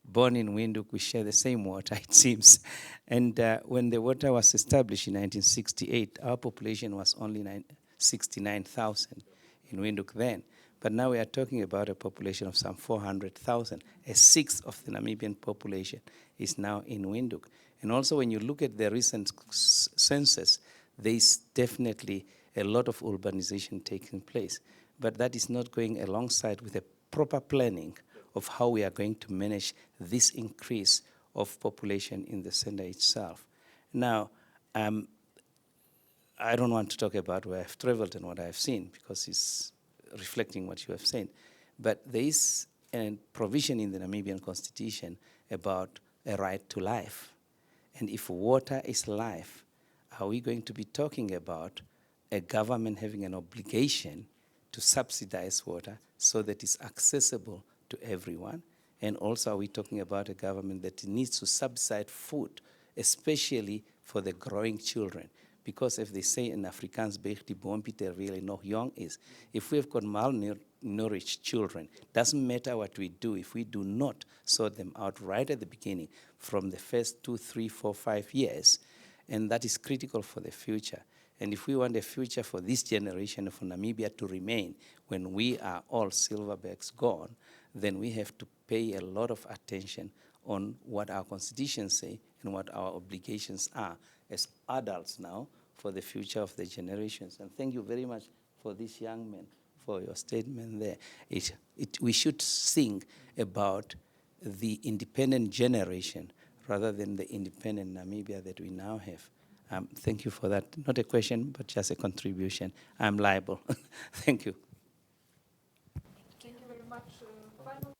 J: Born in Windhoek, we share the same water, it seems. And when the water was established in 1968, our population was only 69,000 in Windhoek then. But now we are talking about a population of some 400,000. A sixth of the Namibian population is now in Windhoek. And also when you look at the recent census, there is definitely a lot of urbanization taking place. But that is not going alongside with a proper planning of how we are going to manage this increase of population in the center itself. Now, I don't want to talk about where I've traveled and what I've seen, because it's reflecting what you have said. But there is a provision in the Namibian Constitution about a right to life. And if water is life, are we going to be talking about a government having an obligation to subsidize water so that it's accessible to everyone? And also, are we talking about a government that needs to subsidize food, especially for the growing children? Because if they say in Afrikaans, "Beeg die boompie terwyl hy nog jong is," if we've got malnourished children, doesn't matter what we do if we do not sort them out right at the beginning from the first 2, 3, 4, 5 years. And that is critical for the future. And if we want a future for this generation, for Namibia to remain, when we are all silverbacks gone, then we have to pay a lot of attention on what our constitutions say and what our obligations are as adults now for the future of the generations. And thank you very much for this young man, for your statement there. We should think about the independent generation rather than the independent Namibia that we now have. Thank you for that. Not a question, but just a contribution. I'm liable. Thank you.
A: Thank you very much. Final.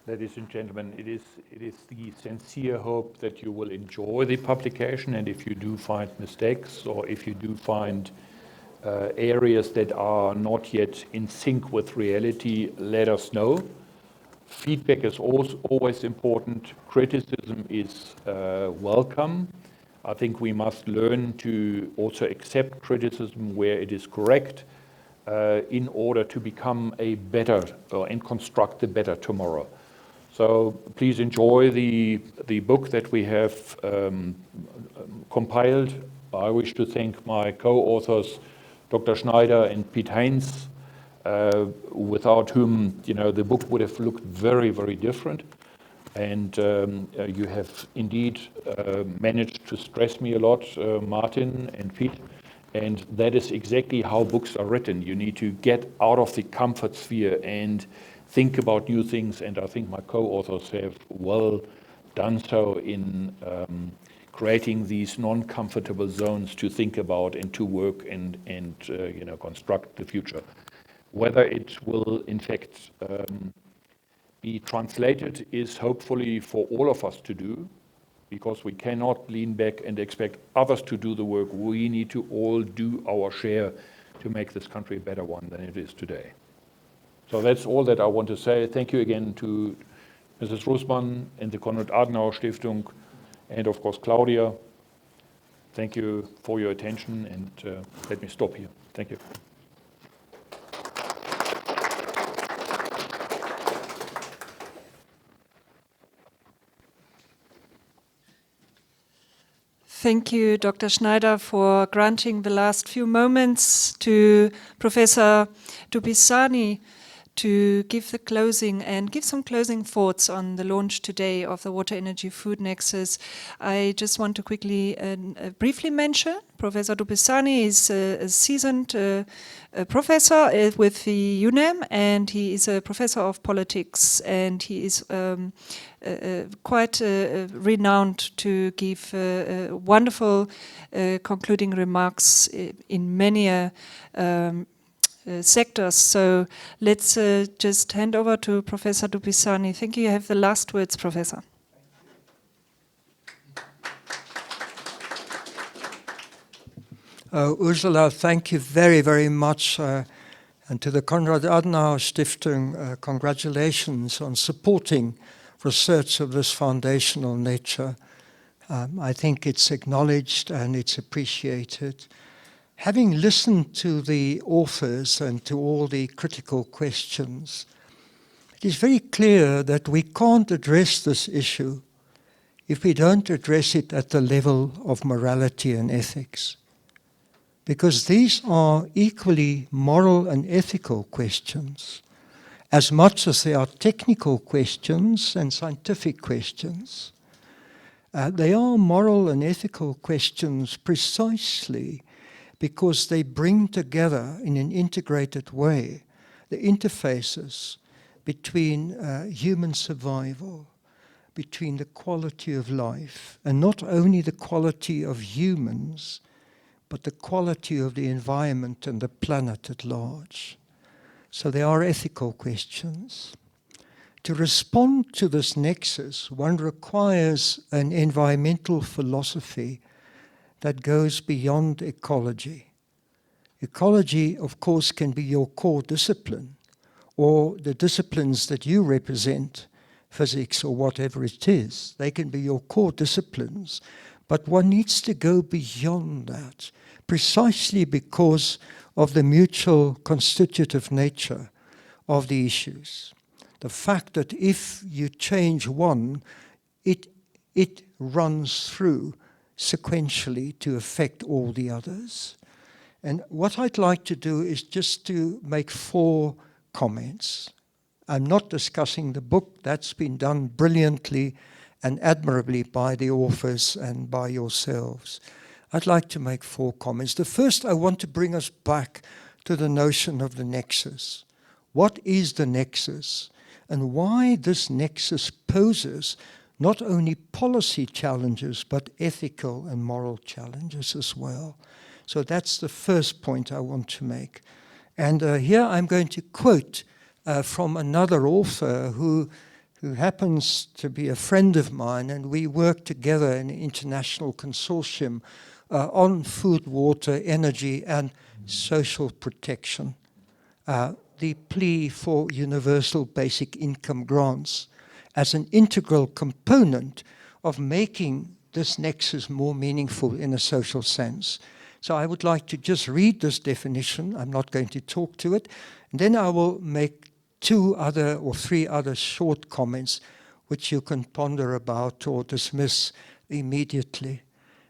C: Ladies and gentlemen, it is the sincere hope that you will enjoy the publication, and if you do find mistakes or if you do find areas that are not yet in sync with reality, let us know. Feedback is always important. Criticism is welcome. I think we must learn to also accept criticism where it is correct in order to become a better and construct a better tomorrow. So please enjoy the book that we have compiled. I wish to thank my co-authors, Dr. Schneider and Piet Heyns, without whom the book would have looked very, very different. And you have indeed managed to stress me a lot, Martin and Piet. And that is exactly how books are written. You need to get out of the comfort sphere and think about new things, and I think my co-authors have well done so in creating these non-comfortable zones to think about and to work and construct the future. Whether it will in fact be translated is hopefully for all of us to do, because we cannot lean back and expect others to do the work. We need to all do our share to make this country a better one than it is today. So that's all that I want to say. Thank you again to Mrs. Russmann and the Konrad-Adenauer-Stiftung, and of course Claudia. Thank you for your attention, and let me stop here. Thank you.
A: Thank you, Dr. Schneider, for granting the last few moments to Professor Dupisani to give the closing and give some closing thoughts on the launch today of the Water Energy Food Nexus. I just want to quickly briefly mention Professor Dupisani is a seasoned professor with the UNAM, and he is a professor of politics, and he is quite renowned to give wonderful concluding remarks in many sectors. So let's just hand over to Professor Dupisani. Thank you. You have the last words, Professor.
K: Ursula, thank you very, very much. And to the Konrad-Adenauer-Stiftung, congratulations on supporting research of this foundational nature. I think it's acknowledged and it's appreciated. Having listened to the authors and to all the critical questions, it is very clear that we can't address this issue if we don't address it at the level of morality and ethics. Because these are equally moral and ethical questions, as much as they are technical questions and scientific questions. They are moral and ethical questions precisely because they bring together in an integrated way the interfaces between human survival, between the quality of life, and not only the quality of humans, but the quality of the environment and the planet at large. So they are ethical questions. To respond to this nexus, one requires an environmental philosophy that goes beyond ecology. Ecology, of course, can be your core discipline, or the disciplines that you represent, physics or whatever it is. They can be your core disciplines. But one needs to go beyond that, precisely because of the mutual constitutive nature of the issues. The fact that if you change one, it runs through sequentially to affect all the others. And what I'd like to do is just to make 4 comments. I'm not discussing the book. That's been done brilliantly and admirably by the authors and by yourselves. I'd like to make 4 comments. The first, I want to bring us back to the notion of the nexus. What is the nexus? And why this nexus poses not only policy challenges, but ethical and moral challenges as well. So that's the first point I want to make. And here I'm going to quote from another author who happens to be a friend of mine, and we work together in an international consortium on food, water, energy, and social protection. The plea for universal basic income grants as an integral component of making this nexus more meaningful in a social sense. So I would like to just read this definition. I'm not going to talk to it. And then I will make 2 other or 3 other short comments which you can ponder about or dismiss immediately.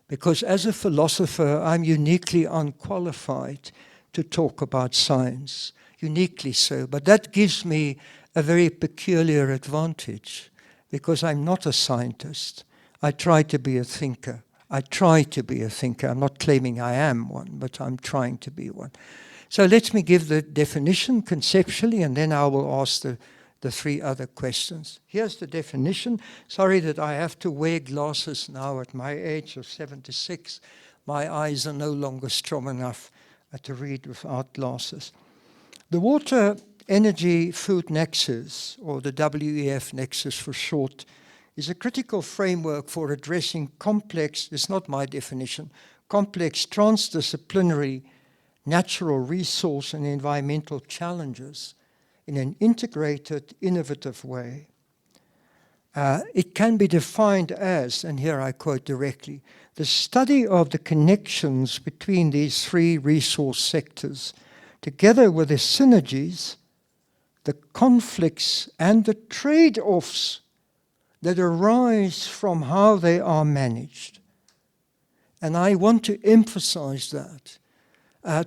K: Because as a philosopher, I'm uniquely unqualified to talk about science, uniquely so. But that gives me a very peculiar advantage, because I'm not a scientist. I try to be a thinker. I'm not claiming I am one, but I'm trying to be one. So let me give the definition conceptually, and then I will ask the 3 other questions. Here's the definition. Sorry that I have to wear glasses now at my age of 76. My eyes are no longer strong enough to read without glasses. The Water Energy Food Nexus, or the WEF Nexus for short, is a critical framework for addressing complex, it's not my definition, complex transdisciplinary natural resource and environmental challenges in an integrated, innovative way. It can be defined as, and here I quote directly, the study of the connections between these three resource sectors, together with the synergies, the conflicts, and the trade-offs that arise from how they are managed. And I want to emphasize that.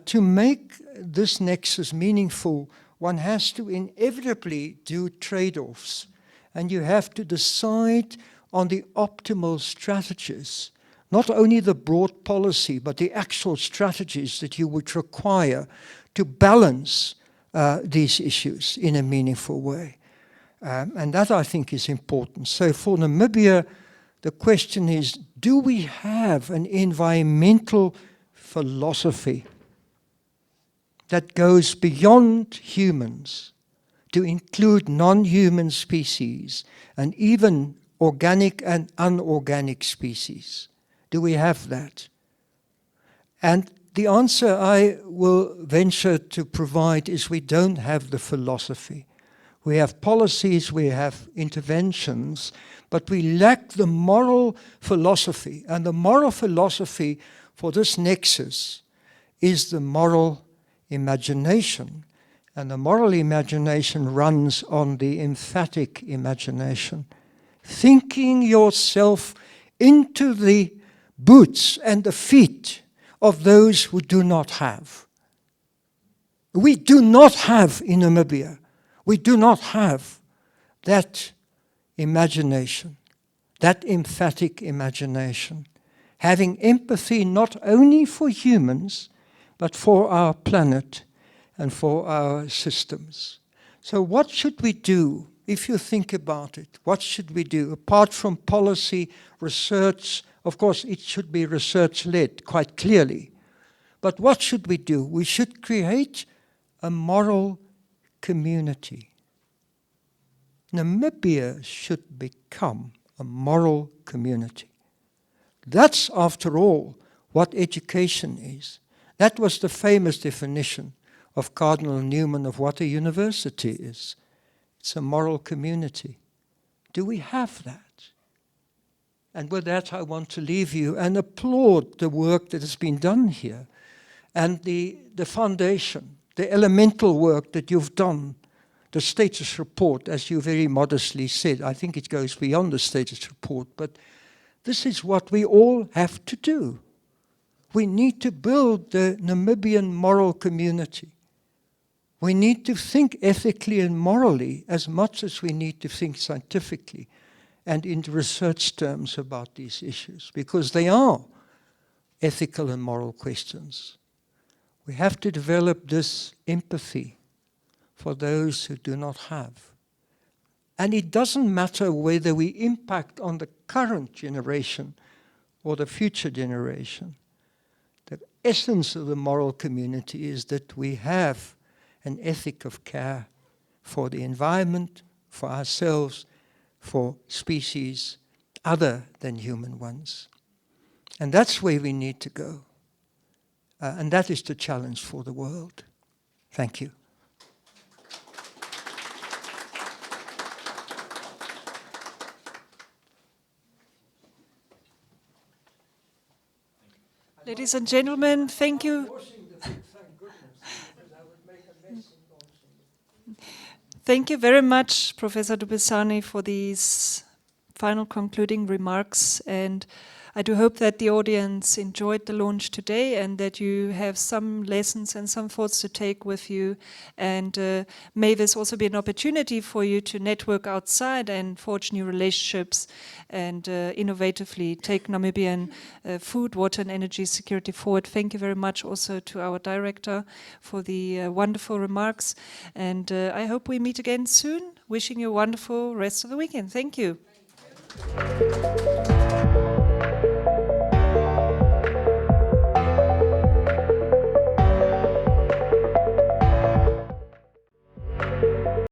K: To make this nexus meaningful, one has to inevitably do trade-offs, and you have to decide on the optimal strategies, not only the broad policy, but the actual strategies that you would require to balance these issues in a meaningful way. And that, I think, is important. So for Namibia, the question is, do we have an environmental philosophy that goes beyond humans to include non-human species and even organic and unorganic species? Do we have that? And the answer I will venture to provide is we don't have the philosophy. We have policies, we have interventions, but we lack the moral philosophy. And the moral philosophy for this nexus is the moral imagination. And the moral imagination runs on the emphatic imagination. Thinking yourself into the boots and the feet of those who do not have. We do not have in Namibia, we do not have that imagination, that emphatic imagination, having empathy not only for humans, but for our planet and for our systems. So what should we do? If you think about it, what should we do? Apart from policy, research, of course it should be research-led, quite clearly. But what should we do? We should create a moral community. Namibia should become a moral community. That's, after all, what education is. That was the famous definition of Cardinal Newman of what a university is. It's a moral community. Do we have that? And with that, I want to leave you and applaud the work that has been done here and the foundation, the elemental work that you've done, the status report, as you very modestly said. I think it goes beyond the status report, but this is what we all have to do. We need to build the Namibian moral community. We need to think ethically and morally as much as we need to think scientifically and in research terms about these issues, because they are ethical and moral questions. We have to develop this empathy for those who do not have. And it doesn't matter whether we impact on the current generation or the future generation. The essence of the moral community is that we have an ethic of care for the environment, for ourselves, for species other than human ones. And that's where we need to go. And that is the challenge for the world. Thank you.
A: Ladies and gentlemen, thank you. Thank you very much, Professor Dubesani, for these final concluding remarks. And I do hope that the audience enjoyed the launch today and that you have some lessons and some thoughts to take with you. And may this also be an opportunity for you to network outside and forge new relationships and innovatively take Namibian food, water and energy security forward. Thank you very much also to our director for the wonderful remarks. And I hope we meet again soon. Wishing you a wonderful rest of the weekend. Thank you.